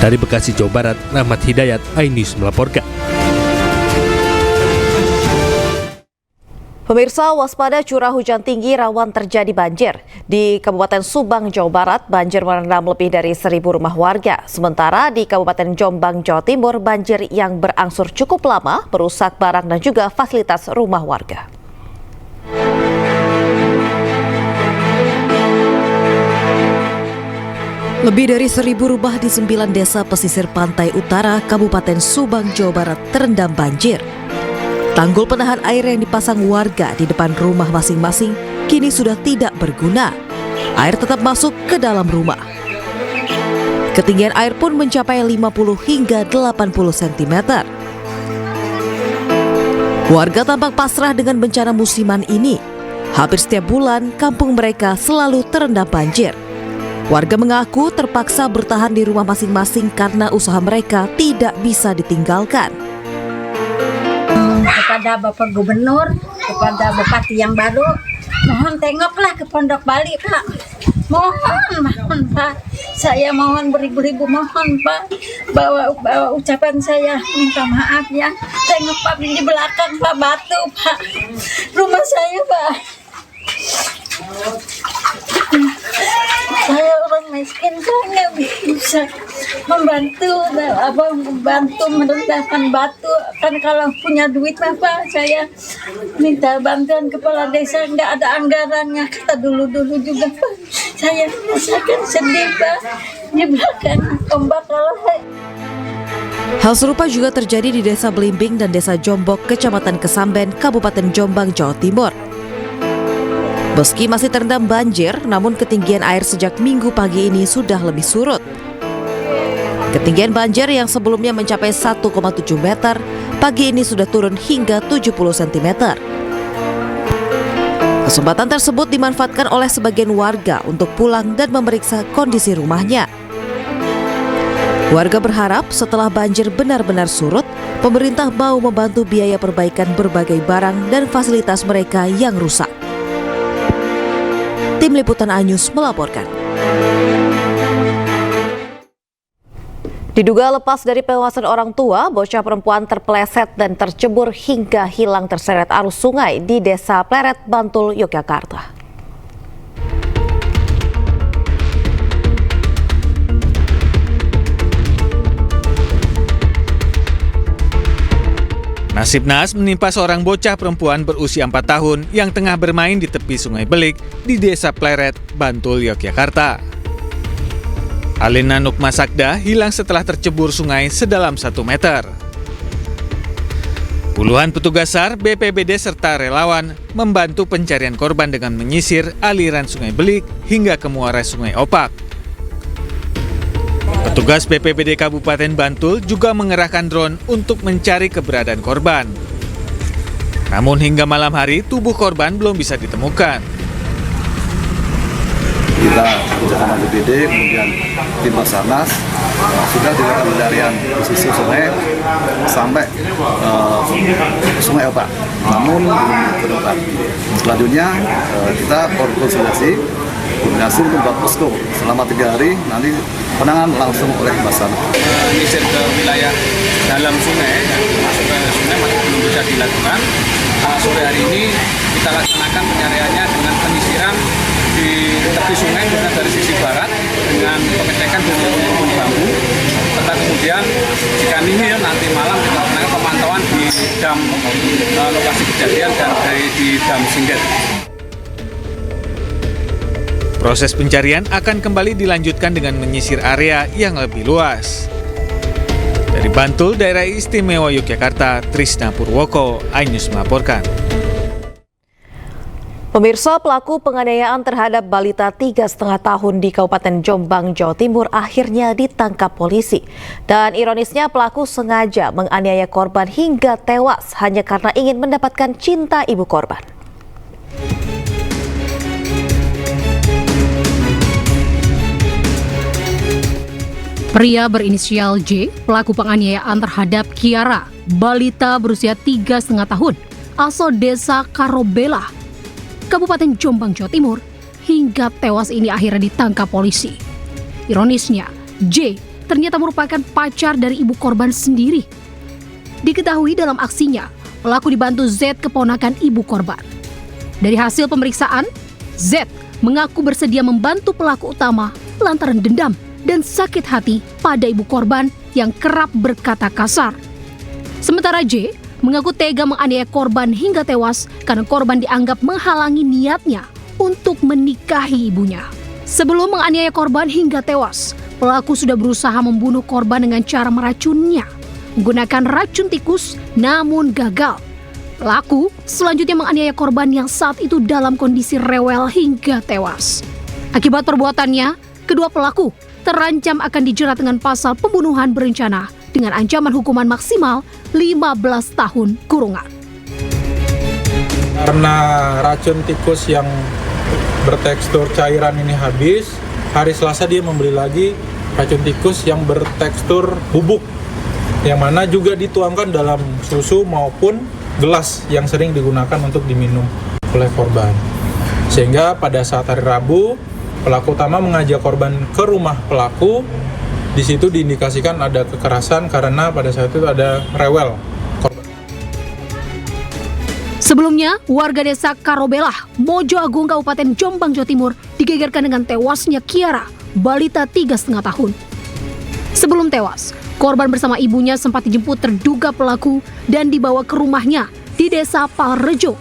Dari Bekasi, Jawa Barat, Rahmat Hidayat, iNews melaporkan. Pemirsa, waspada curah hujan tinggi rawan terjadi banjir. Di Kabupaten Subang, Jawa Barat, banjir merendam lebih dari 1.000 rumah warga. Sementara di Kabupaten Jombang, Jawa Timur, banjir yang berangsur cukup lama merusak barang dan juga fasilitas rumah warga. Lebih dari 1.000 rumah di 9 desa pesisir pantai utara Kabupaten Subang, Jawa Barat terendam banjir. Tanggul penahan air yang dipasang warga di depan rumah masing-masing kini sudah tidak berguna. Air tetap masuk ke dalam rumah. Ketinggian air pun mencapai 50 hingga 80 cm. Warga tampak pasrah dengan bencana musiman ini. Hampir setiap bulan kampung mereka selalu terendam banjir. Warga mengaku terpaksa bertahan di rumah masing-masing karena usaha mereka tidak bisa ditinggalkan. Kepada Bapak Gubernur, kepada Bupati yang baru, mohon tengoklah ke Pondok Bali, Pak. Mohon Pak. Saya mohon beribu-ribu mohon Pak. Bawa ucapan saya minta maaf ya. Tengok Pak di belakang Pak, batu Pak. Rumah saya Pak. Saya orang miskin, saya nggak bisa membantu merendahkan batu. Kan kalau punya duit Pak, saya minta bantuan kepala desa, nggak ada anggarannya. Kata dulu juga Pak, saya merasakan sedih Pak di belakang ombak kalau. Hal serupa juga terjadi di Desa Belimbing dan Desa Jombok, Kecamatan Kesamben, Kabupaten Jombang, Jawa Timur. Meski masih terendam banjir, namun ketinggian air sejak Minggu pagi ini sudah lebih surut. Ketinggian banjir yang sebelumnya mencapai 1,7 meter, pagi ini sudah turun hingga 70 cm. Kesempatan tersebut dimanfaatkan oleh sebagian warga untuk pulang dan memeriksa kondisi rumahnya. Warga berharap setelah banjir benar-benar surut, pemerintah mau membantu biaya perbaikan berbagai barang dan fasilitas mereka yang rusak. Tim Liputan iNews melaporkan. Diduga lepas dari pengawasan orang tua, bocah perempuan terpeleset dan tercebur hingga hilang terseret arus sungai di Desa Pleret, Bantul, Yogyakarta. Nasib naas menimpa seorang bocah perempuan berusia 4 tahun yang tengah bermain di tepi Sungai Belik di Desa Pleret, Bantul, Yogyakarta. Alina Nukma Sakda hilang setelah tercebur sungai sedalam 1 meter. Puluhan petugas SAR, BPBD serta relawan membantu pencarian korban dengan menyisir aliran Sungai Belik hingga ke muara Sungai Opak. Petugas BPBD Kabupaten Bantul juga mengerahkan drone untuk mencari keberadaan korban. Namun hingga malam hari, tubuh korban belum bisa ditemukan. Kita bersama BPBD, kemudian tim Basarnas sudah dilakukan pencarian di sisi sungai sampai Sungai Opak. Namun belum ditemukan. Selanjutnya kita koordinasi untuk membuat posko selama 3 hari, nanti penanganan langsung oleh Basarnas. Menyisir ke wilayah dalam sungai, masuk ke sungai masih belum bisa dilakukan. Sore hari ini kita laksanakan pencariannya dengan penyisiran di tepi sungai, dari sisi barat dengan pengecekan dengan bambu. Serta kemudian jika nihil nanti malam kita lakukan pemantauan di dam lokasi kejadian dan di dam Singget. Proses pencarian akan kembali dilanjutkan dengan menyisir area yang lebih luas. Dari Bantul, Daerah Istimewa Yogyakarta, Trisna Purwoko, iNews melaporkan. Pemirsa, pelaku penganiayaan terhadap balita 3,5 tahun di Kabupaten Jombang, Jawa Timur akhirnya ditangkap polisi. Dan ironisnya pelaku sengaja menganiaya korban hingga tewas hanya karena ingin mendapatkan cinta ibu korban. Pria berinisial J, pelaku penganiayaan terhadap Kiara, balita berusia 3,5 tahun, asal Desa Karobela, Kabupaten Jombang, Jawa Timur, hingga tewas ini akhirnya ditangkap polisi. Ironisnya, J ternyata merupakan pacar dari ibu korban sendiri. Diketahui dalam aksinya, pelaku dibantu Z, keponakan ibu korban. Dari hasil pemeriksaan, Z mengaku bersedia membantu pelaku utama lantaran dendam dan sakit hati pada ibu korban yang kerap berkata kasar. Sementara J mengaku tega menganiaya korban hingga tewas karena korban dianggap menghalangi niatnya untuk menikahi ibunya. Sebelum menganiaya korban hingga tewas, pelaku sudah berusaha membunuh korban dengan cara meracunnya, menggunakan racun tikus namun gagal. Pelaku selanjutnya menganiaya korban yang saat itu dalam kondisi rewel hingga tewas. Akibat perbuatannya, kedua pelaku terancam akan dijerat dengan pasal pembunuhan berencana dengan ancaman hukuman maksimal 15 tahun kurungan. Karena racun tikus yang bertekstur cairan ini habis, hari Selasa dia membeli lagi racun tikus yang bertekstur bubuk, yang mana juga dituangkan dalam susu maupun gelas yang sering digunakan untuk diminum oleh korban. Sehingga pada saat hari Rabu, pelaku utama mengajak korban ke rumah pelaku. Di situ diindikasikan ada kekerasan karena pada saat itu ada rewel. Sebelumnya, warga desa Karobelah, Mojo Agung, Kabupaten Jombang, Jawa Timur digegerkan dengan tewasnya Kiara, balita 3,5 tahun. Sebelum tewas, korban bersama ibunya sempat dijemput terduga pelaku dan dibawa ke rumahnya di desa Palrejo.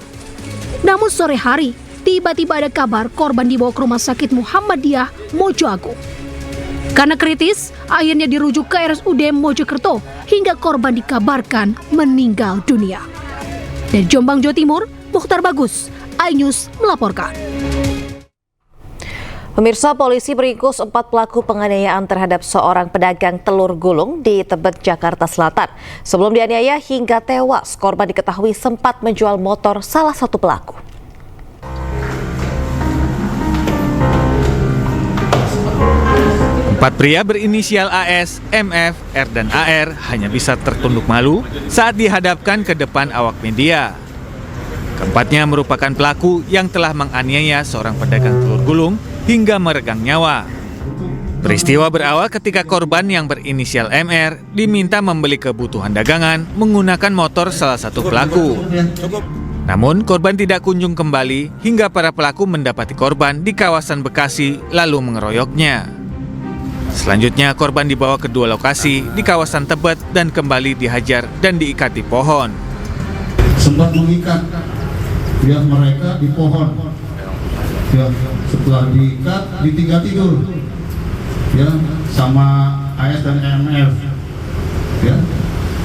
Namun sore hari, tiba-tiba ada kabar korban dibawa ke Rumah Sakit Muhammadiyah Mojo Agung. Karena kritis, akhirnya dirujuk ke RSUD Mojokerto hingga korban dikabarkan meninggal dunia. Dari Jombang, Jawa Timur, Mukhtar Bagus, iNews melaporkan. Pemirsa, polisi meringkus 4 pelaku penganiayaan terhadap seorang pedagang telur gulung di Tebet, Jakarta Selatan. Sebelum dianiaya hingga tewas, korban diketahui sempat menjual motor salah satu pelaku. Empat pria berinisial AS, MF, R, dan AR hanya bisa tertunduk malu saat dihadapkan ke depan awak media. Keempatnya merupakan pelaku yang telah menganiaya seorang pedagang telur gulung hingga meregang nyawa. Peristiwa berawal ketika korban yang berinisial MR diminta membeli kebutuhan dagangan menggunakan motor salah satu pelaku. Namun korban tidak kunjung kembali hingga para pelaku mendapati korban di kawasan Bekasi lalu mengeroyoknya. Selanjutnya korban dibawa ke dua lokasi di kawasan Tebet dan kembali dihajar dan diikat di pohon. Sempat mengikat ya mereka di pohon. Ya, setelah diikat ditinggal tidur. Ya, sama AS dan MF. Ya.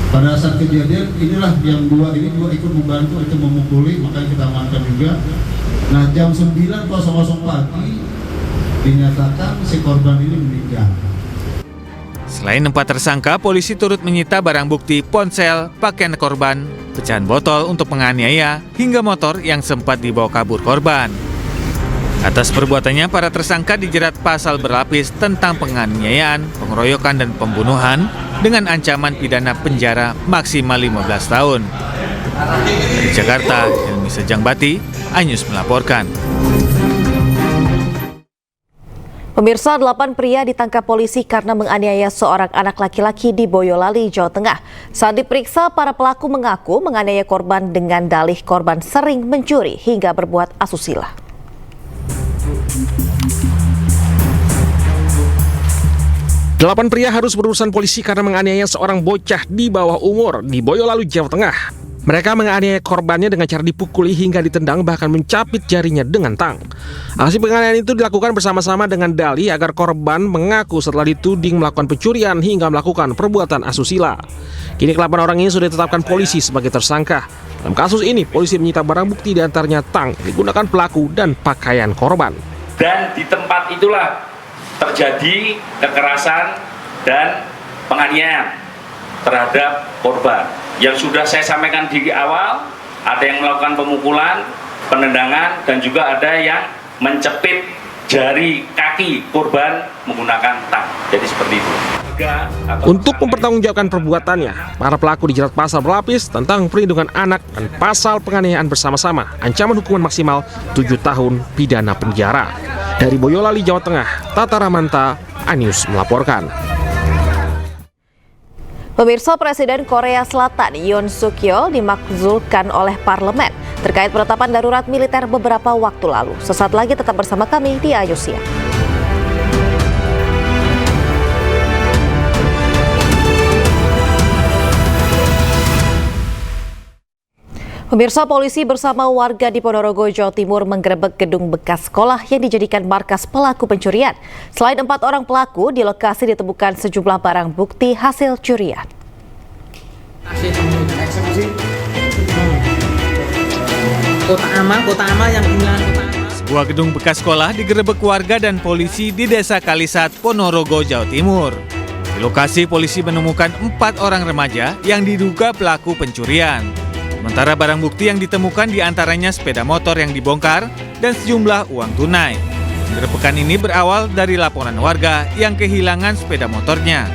Pada saat kejadian inilah yang dua ikut membantu, itu memukuli, makanya kita amankan juga. Nah, jam 9.00 pagi dinyatakan si korban ini meninggal. Selain 4 tersangka, polisi turut menyita barang bukti ponsel, pakaian korban, pecahan botol untuk menganiaya, hingga motor yang sempat dibawa kabur korban. Atas perbuatannya, para tersangka dijerat pasal berlapis tentang penganiayaan, pengeroyokan, dan pembunuhan dengan ancaman pidana penjara maksimal 15 tahun. Dari Jakarta, Helmi Sejangbati, iNews melaporkan. Pemirsa, 8 pria ditangkap polisi karena menganiaya seorang anak laki-laki di Boyolali, Jawa Tengah. Saat diperiksa, para pelaku mengaku menganiaya korban dengan dalih korban sering mencuri hingga berbuat asusila. Delapan pria harus berurusan polisi karena menganiaya seorang bocah di bawah umur di Boyolali, Jawa Tengah. Mereka menganiaya korbannya dengan cara dipukuli hingga ditendang, bahkan mencapit jarinya dengan tang. Aksi penganiayaan itu dilakukan bersama-sama dengan dalih agar korban mengaku setelah dituding melakukan pencurian hingga melakukan perbuatan asusila. Kini ke-8 orang ini sudah ditetapkan polisi sebagai tersangka. Dalam kasus ini, polisi menyita barang bukti diantaranya tang digunakan pelaku dan pakaian korban. Dan di tempat itulah terjadi kekerasan dan penganiayaan terhadap korban. Yang sudah saya sampaikan di awal, ada yang melakukan pemukulan, penendangan, dan juga ada yang mencepit jari kaki korban menggunakan tang. Jadi seperti itu. Untuk mempertanggungjawabkan perbuatannya, para pelaku dijerat pasal berlapis tentang perlindungan anak dan pasal penganiayaan bersama-sama. Ancaman hukuman maksimal 7 tahun pidana penjara. Dari Boyolali, Jawa Tengah, Tata Ramanta, iNews melaporkan. Pemirsa, Presiden Korea Selatan Yoon Suk Yeol dimakzulkan oleh parlemen terkait penetapan darurat militer beberapa waktu lalu. Sesaat lagi tetap bersama kami di iNews Siang. Pemirsa, polisi bersama warga di Ponorogo, Jawa Timur menggerebek gedung bekas sekolah yang dijadikan markas pelaku pencurian. Selain 4 orang pelaku, di lokasi ditemukan sejumlah barang bukti hasil curian. Kota amal yang bilang. Sebuah gedung bekas sekolah digerebek warga dan polisi di Desa Kalisat, Ponorogo, Jawa Timur. Di lokasi, polisi menemukan 4 orang remaja yang diduga pelaku pencurian. Sementara barang bukti yang ditemukan diantaranya sepeda motor yang dibongkar dan sejumlah uang tunai. Penggerebekan ini berawal dari laporan warga yang kehilangan sepeda motornya.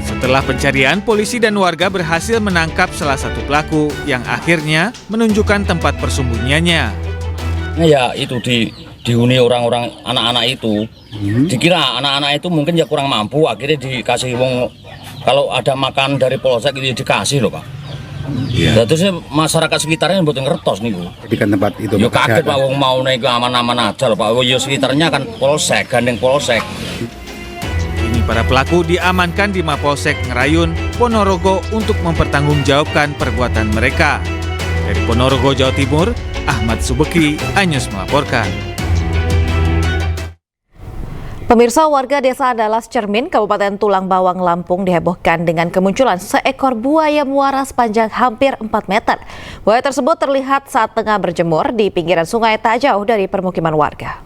Setelah pencarian, polisi dan warga berhasil menangkap salah satu pelaku yang akhirnya menunjukkan tempat persembunyiannya. Ya itu dihuni orang-orang anak-anak itu. Dikira anak-anak itu mungkin ya kurang mampu, akhirnya dikasih wong, kalau ada makan dari polsek itu dikasih loh Pak. Iya. Terus masyarakat sekitarnya buat ngertos nih Bu. Jadi kan tempat itu. Yo kaget Pak, wong mau naik ke aman-aman aja loh Pak. Yo sekitarnya kan polsek, gandeng polsek. Kini para pelaku diamankan di Mapolsek Ngerayun, Ponorogo untuk mempertanggungjawabkan perbuatan mereka. Dari Ponorogo, Jawa Timur, Ahmad Subeki, iNews melaporkan. Pemirsa, warga Desa Andalas Cermin, Kabupaten Tulang Bawang, Lampung dihebohkan dengan kemunculan seekor buaya muara sepanjang hampir 4 meter. Buaya tersebut terlihat saat tengah berjemur di pinggiran sungai tak jauh dari permukiman warga.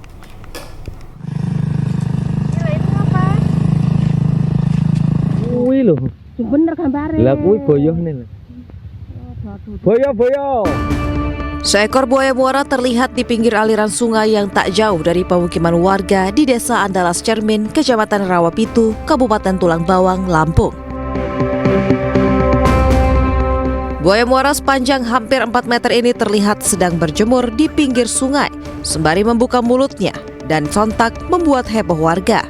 Kuwi lho. Bener gambare. Lah kuwi boyohne lho. Boyo. Seekor buaya muara terlihat di pinggir aliran sungai yang tak jauh dari pemukiman warga di Desa Andalas Cermin, Kecamatan Rawapitu, Kabupaten Tulang Bawang, Lampung. Buaya muara sepanjang hampir 4 meter ini terlihat sedang berjemur di pinggir sungai, sembari membuka mulutnya dan sontak membuat heboh warga.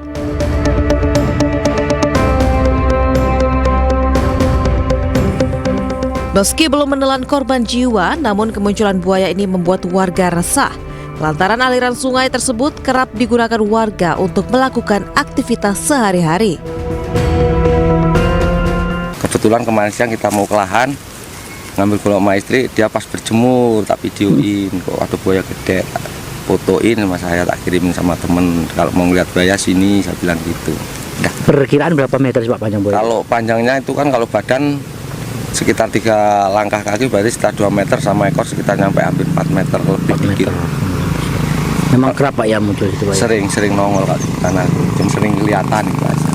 Meski belum menelan korban jiwa, namun kemunculan buaya ini membuat warga resah. Lantaran aliran sungai tersebut kerap digunakan warga untuk melakukan aktivitas sehari-hari. Kebetulan kemarin siang kita mau ke lahan, ngambil golok sama istri, dia pas berjemur tak videoin, kok ada buaya gede, fotoin sama saya, tak kirimin sama temen, kalau mau ngeliat buaya sini, saya bilang gitu. Udah. Perkiraan berapa meter sih Pak panjang buaya? Kalau panjangnya itu kan kalau badan sekitar 3 langkah kaki, berarti sekitar 2 meter, sama ekor sekitar nyampe hampir 4 meter lebih dikit. Memang kerap Pak ya muncul itu Pak? Sering nongol Pak, karena sering kelihatan itu aja.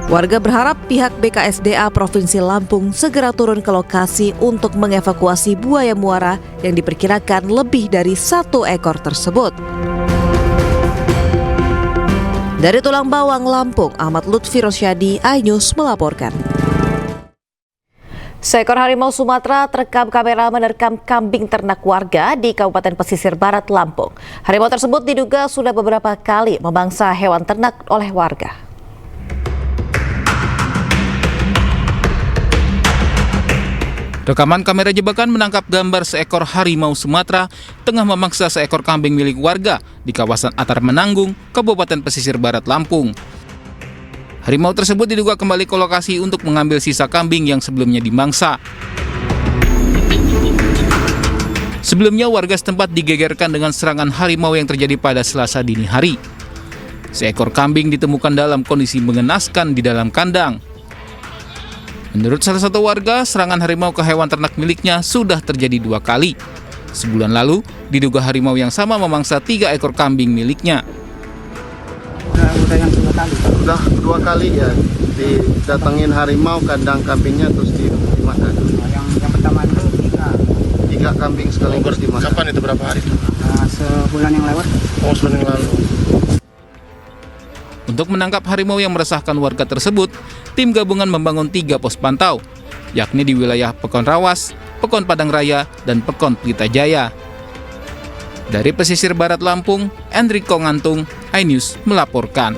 Warga berharap pihak BKSDA Provinsi Lampung segera turun ke lokasi untuk mengevakuasi buaya muara yang diperkirakan lebih dari 1 ekor tersebut. Dari Tulang Bawang, Lampung, Ahmad Lutfi Rosyadi, iNews melaporkan. Seekor harimau Sumatera terekam kamera menerkam kambing ternak warga di Kabupaten Pesisir Barat, Lampung. Harimau tersebut diduga sudah beberapa kali memangsa hewan ternak oleh warga. Rekaman kamera jebakan menangkap gambar seekor harimau Sumatera tengah memaksa seekor kambing milik warga di kawasan Atar Menanggung, Kabupaten Pesisir Barat, Lampung. Harimau tersebut diduga kembali ke lokasi untuk mengambil sisa kambing yang sebelumnya dimangsa. Sebelumnya warga setempat digegerkan dengan serangan harimau yang terjadi pada Selasa dini hari. Seekor kambing ditemukan dalam kondisi mengenaskan di dalam kandang. Menurut salah satu warga, serangan harimau ke hewan ternak miliknya sudah terjadi 2 kali. Sebulan lalu, diduga harimau yang sama memangsa 3 ekor kambing miliknya. Udah yang 2 kali? Udah 2 kali ya, didatengin harimau, kandang kambingnya terus dimakan. Yang pertama itu 3 kambing sekaligus dimakan. Kapan itu, berapa hari? Sebulan yang lewat. Oh, sebulan yang lalu. Untuk menangkap harimau yang meresahkan warga tersebut, tim gabungan membangun 3 pos pantau, yakni di wilayah Pekon Rawas, Pekon Padang Raya, dan Pekon Pelita Jaya. Dari Pesisir Barat Lampung, Enrico Ngantung, iNews melaporkan.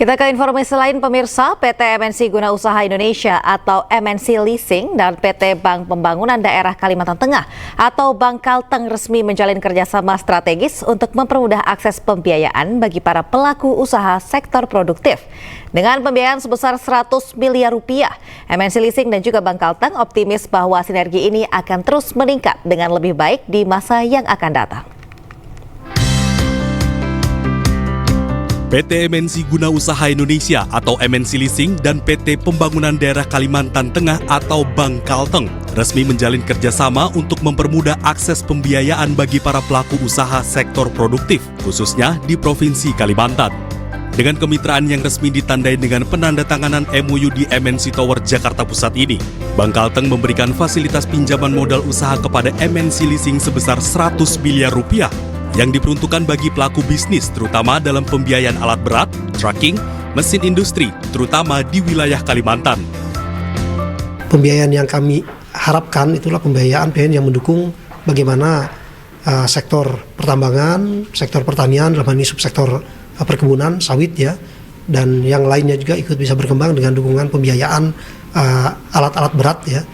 Kita ke informasi lain pemirsa, PT MNC Guna Usaha Indonesia atau MNC Leasing dan PT Bank Pembangunan Daerah Kalimantan Tengah atau Bank Kalteng resmi menjalin kerjasama strategis untuk mempermudah akses pembiayaan bagi para pelaku usaha sektor produktif. Dengan pembiayaan sebesar 100 miliar rupiah, MNC Leasing dan juga Bank Kalteng optimis bahwa sinergi ini akan terus meningkat dengan lebih baik di masa yang akan datang. PT MNC Guna Usaha Indonesia atau MNC Leasing dan PT Pembangunan Daerah Kalimantan Tengah atau Bank Kalteng resmi menjalin kerjasama untuk mempermudah akses pembiayaan bagi para pelaku usaha sektor produktif, khususnya di Provinsi Kalimantan. Dengan kemitraan yang resmi ditandai dengan penandatanganan MOU di MNC Tower Jakarta Pusat ini, Bank Kalteng memberikan fasilitas pinjaman modal usaha kepada MNC Leasing sebesar 100 miliar rupiah yang diperuntukkan bagi pelaku bisnis terutama dalam pembiayaan alat berat, trucking, mesin industri, terutama di wilayah Kalimantan. Pembiayaan yang kami harapkan itulah pembiayaan yang mendukung bagaimana sektor pertambangan, sektor pertanian, dalam hal ini subsektor perkebunan, sawit ya, dan yang lainnya juga ikut bisa berkembang dengan dukungan pembiayaan alat-alat berat ya,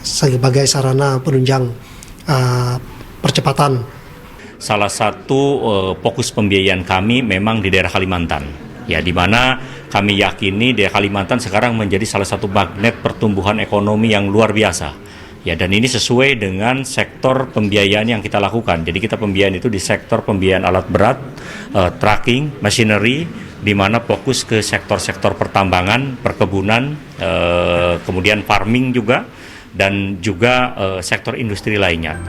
sebagai sarana penunjang percepatan. Salah satu fokus pembiayaan kami memang di daerah Kalimantan, ya, di mana kami yakini daerah Kalimantan sekarang menjadi salah satu magnet pertumbuhan ekonomi yang luar biasa. Ya, dan ini sesuai dengan sektor pembiayaan yang kita lakukan. Jadi kita pembiayaan itu di sektor pembiayaan alat berat, trucking, machinery, di mana fokus ke sektor-sektor pertambangan, perkebunan, kemudian farming juga, dan juga sektor industri lainnya.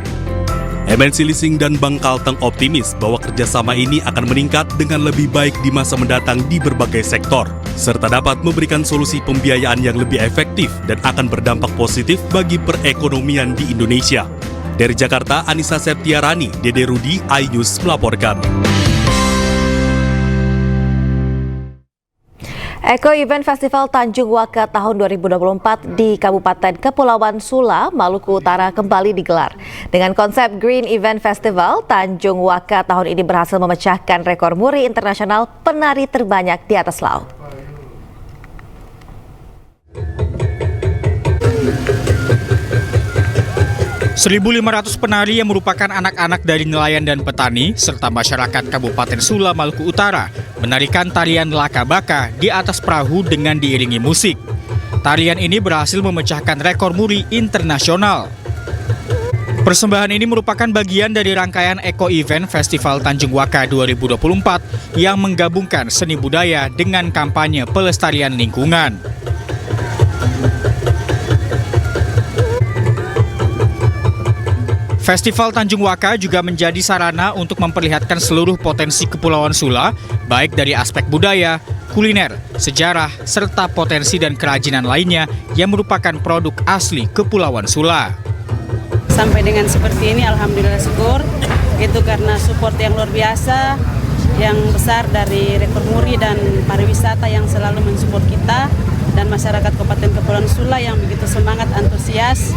MNC Leasing dan Bank Kalteng optimis bahwa kerjasama ini akan meningkat dengan lebih baik di masa mendatang di berbagai sektor, serta dapat memberikan solusi pembiayaan yang lebih efektif dan akan berdampak positif bagi perekonomian di Indonesia. Dari Jakarta, Anissa Septiarani, Dede Rudi, iNews melaporkan. Eko Event Festival Tanjung Waka tahun 2024 di Kabupaten Kepulauan Sula, Maluku Utara kembali digelar. Dengan konsep Green Event Festival, Tanjung Waka tahun ini berhasil memecahkan rekor muri internasional penari terbanyak di atas laut. (1.500) penari yang merupakan anak-anak dari nelayan dan petani serta masyarakat Kabupaten Sula, Maluku Utara menarikan tarian laka-baka di atas perahu dengan diiringi musik. Tarian ini berhasil memecahkan rekor muri internasional. Persembahan ini merupakan bagian dari rangkaian Eko Event Festival Tanjung Waka 2024 yang menggabungkan seni budaya dengan kampanye pelestarian lingkungan. Festival Tanjung Waka juga menjadi sarana untuk memperlihatkan seluruh potensi Kepulauan Sula, baik dari aspek budaya, kuliner, sejarah, serta potensi dan kerajinan lainnya yang merupakan produk asli Kepulauan Sula. Sampai dengan seperti ini, alhamdulillah syukur, itu karena support yang luar biasa, yang besar dari Rekor Muri dan pariwisata yang selalu mensupport kita, dan masyarakat Kabupaten Kepulauan Sula yang begitu semangat, antusias,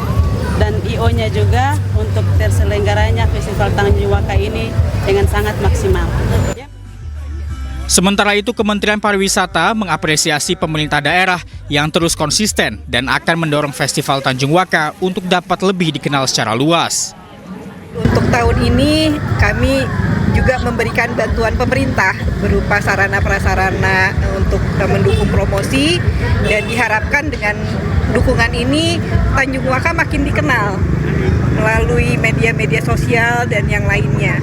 dan IO-nya juga untuk terselenggaranya Festival Tanjung Waka ini dengan sangat maksimal. Sementara itu, Kementerian Pariwisata mengapresiasi pemerintah daerah yang terus konsisten dan akan mendorong Festival Tanjung Waka untuk dapat lebih dikenal secara luas. Untuk tahun ini kami juga memberikan bantuan pemerintah berupa sarana-prasarana untuk mendukung promosi, dan diharapkan dengan dukungan ini Tanjung Waka makin dikenal melalui media-media sosial dan yang lainnya.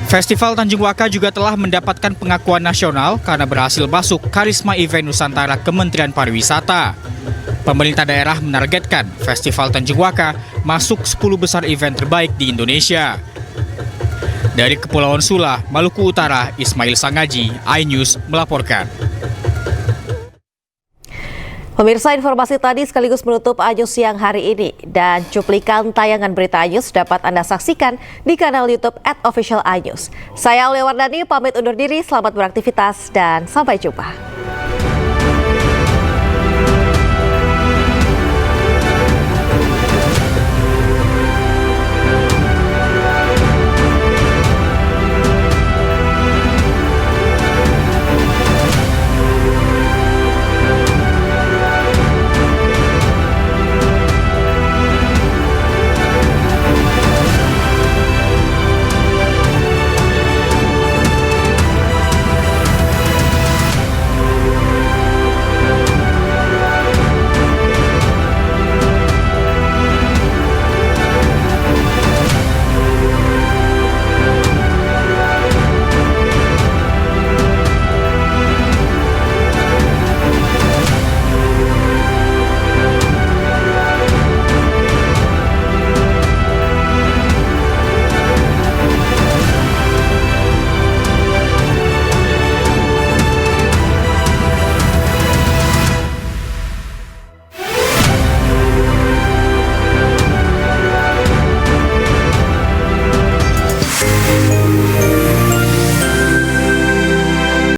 Festival Tanjung Waka juga telah mendapatkan pengakuan nasional karena berhasil masuk Karisma Event Nusantara Kementerian Pariwisata. Pemerintah daerah menargetkan Festival Tanjung Waka masuk 10 besar event terbaik di Indonesia. Dari Kepulauan Sula, Maluku Utara, Ismail Sangaji, iNews melaporkan. Pemirsa, informasi tadi sekaligus menutup iNews siang hari ini, dan cuplikan tayangan berita iNews dapat Anda saksikan di kanal YouTube @official iNews. Saya Aulia Wardani pamit undur diri, selamat beraktivitas dan sampai jumpa.